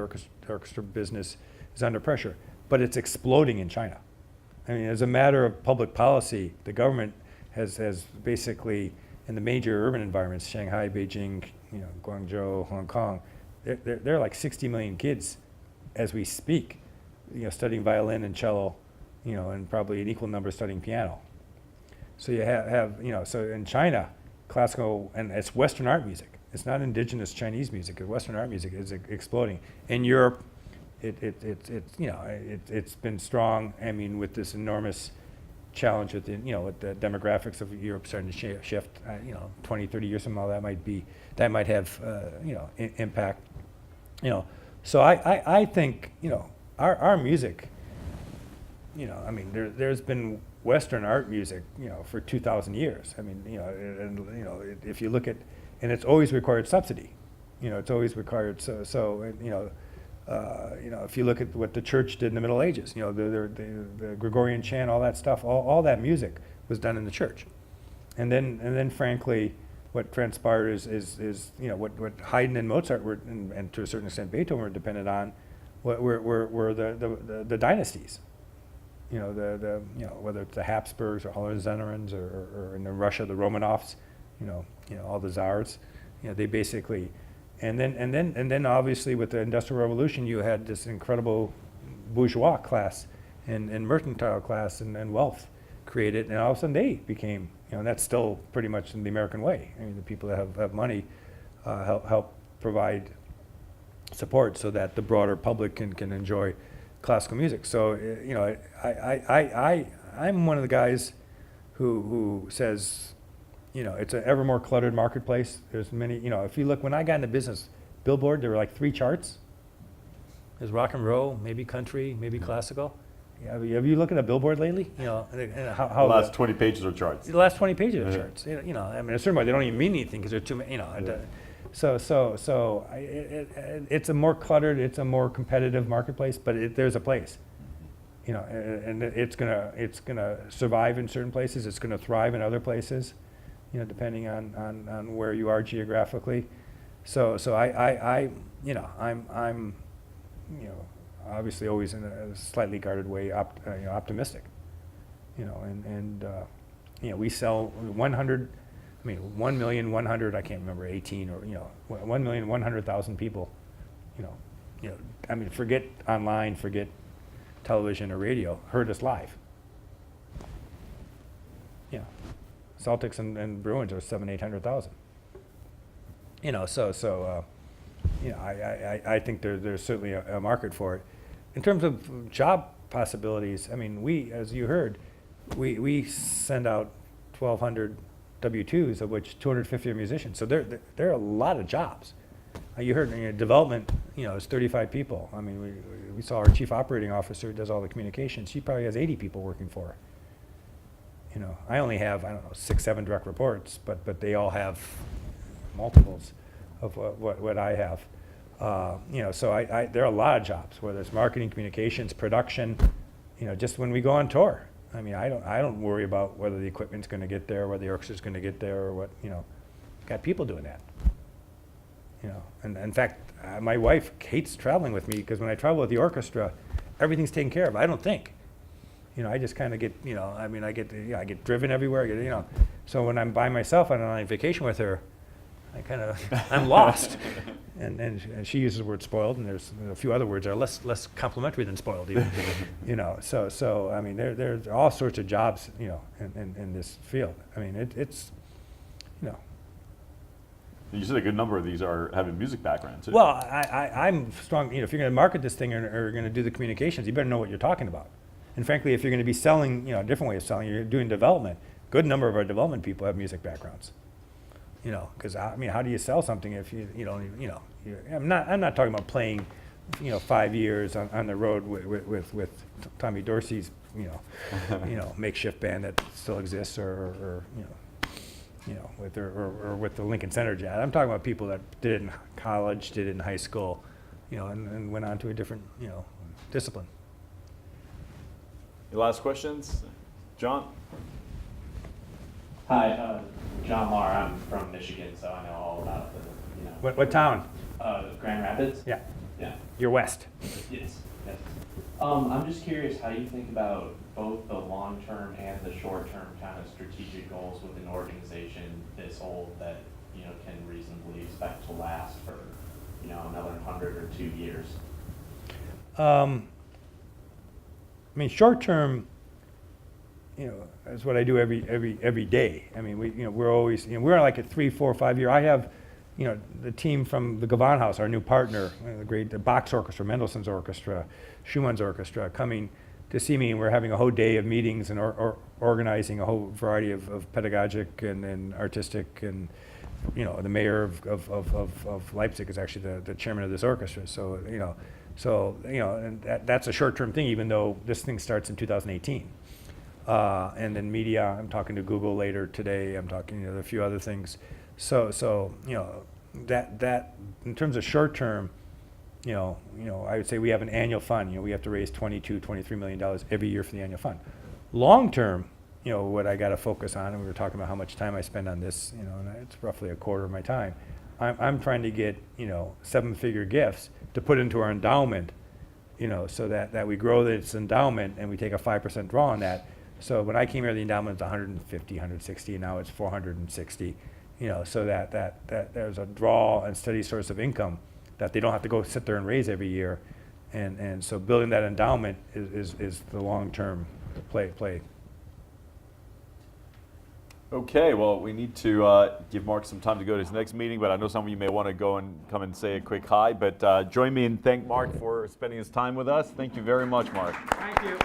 orchestra business is under pressure, but it's exploding in China. I mean, as a matter of public policy, the government has basically, in the major urban environments, Shanghai, Beijing, you know, Guangzhou, Hong Kong, there are like 60 million kids as we speak, you know, studying violin and cello, you know, and probably an equal number studying piano. So you have you know, so in China, classical, and it's Western art music. It's not indigenous Chinese music. Western art music is exploding. In Europe, it's been strong. I mean, with this enormous challenge with with the demographics of Europe starting to shift, 20, 30 years from now, that might have impact. So I think our music. I mean, there's been Western art music, for 2,000 years. I mean, if you look at, and it's always required subsidy. It's always required. If you look at what the church did in the Middle Ages, the Gregorian chant, all that stuff, all that music was done in the church. And then frankly, what transpired is what Haydn and Mozart were, and to a certain extent Beethoven were dependent on, were the dynasties. Whether it's the Habsburgs or Hohenzollerns or in Russia, the Romanovs, all the czars, they basically. And then obviously with the Industrial Revolution, you had this incredible bourgeois class and mercantile class and wealth created, and all of a sudden they became, and that's still pretty much in the American way. I mean, the people that have money help provide support so that the broader public can enjoy classical music. So, I'm one of the guys who says, it's an ever more cluttered marketplace. There's many, if you look, when I got into business, Billboard, there were like 3 charts. There's rock and roll, maybe country, maybe classical. Yeah, have you looked at a Billboard lately? And how The last 20 pages are charts. the last 20 pages of Yeah. charts. I mean, at a certain point, they don't even mean anything because they're too many. Yeah. It's a more cluttered, it's a more competitive marketplace, but there's a place. And it's gonna survive in certain places. It's gonna thrive in other places, depending on where you are geographically. So I'm obviously always in a slightly guarded way, optimistic. We sell 1,100,000, I can't remember, 18 or 1,100,000 people. Forget online, forget television or radio, heard us live. Celtics and Bruins are 700,000-800,000. I think there's certainly a market for it. In terms of job possibilities, we, as you heard, we send out 1,200 W-2s, of which 250 are musicians. So there are a lot of jobs. You heard development, is 35 people. We saw our chief operating officer who does all the communications. She probably has 80 people working for her. I only have, 6, 7 direct reports, but they all have multiples of what I have. So there are a lot of jobs, whether it's marketing, communications, production, just when we go on tour. I don't worry about whether the equipment's going to get there, whether the orchestra's going to get there, or what, got people doing that. And in fact, my wife hates traveling with me because when I travel with the orchestra, everything's taken care of. I don't think. I just kind of get, I get driven everywhere. So when I'm by myself and I'm on vacation with her, I'm lost. And she uses the word spoiled, and there's a few other words that are less complimentary than spoiled even. There's all sorts of jobs, in this field. It's. You said a good number of these are having music background too. Well, I'm strong. If you're going to market this thing or going to do the communications, you better know what you're talking about. And frankly, if you're going to be selling, a different way of selling, you're doing development. Good number of our development people have music backgrounds. Because how do you sell something if you don't even, I'm not talking about playing, 5 years on the road with Tommy Dorsey's, makeshift band that still exists, or with the Lincoln Center Jazz. I'm talking about people that did it in college, did it in high school, and went on to a different, discipline. Your last questions? John? Hi, John Lahr. I'm from Michigan, so I know all about the, What town? Grand Rapids. Yeah. Yeah. You're west. Yes. Yes. I'm just curious how you think about both the long-term and the short-term kind of strategic goals with an organization this old that can reasonably expect to last for another 100 or 2 years. Short term, is what I do every day. We're always, we're like a 3, 4, 5 year. I have, the team from the Gewandhaus, our new partner, the Bach's Orchestra, Mendelssohn's Orchestra, Schumann's Orchestra, coming to see me, and we're having a whole day of meetings and organizing a whole variety of pedagogic and artistic, and the mayor of Leipzig is actually the chairman of this orchestra. So and that's a short-term thing, even though this thing starts in 2018. And then media, I'm talking to Google later today. I'm talking a few other things. So that in terms of short-term, I would say we have an annual fund. We have to raise $22-23 million every year for the annual fund. Long-term, what I got to focus on, and we were talking about how much time I spend on this, and it's roughly a quarter of my time. I'm trying to get 7-figure gifts to put into our endowment, so that we grow this endowment and we take a 5% draw on that. So when I came here, the endowment was 150, 160, and now it's 460. So that there's a draw and steady source of income that they don't have to go sit there and raise every year And so building that endowment is the long-term play. Okay, well, we need to give Mark some time to go to his next meeting, but I know some of you may want to go and come and say a quick hi. But join me and thank Mark for spending his time with us. Thank you very much, Mark. Thank you.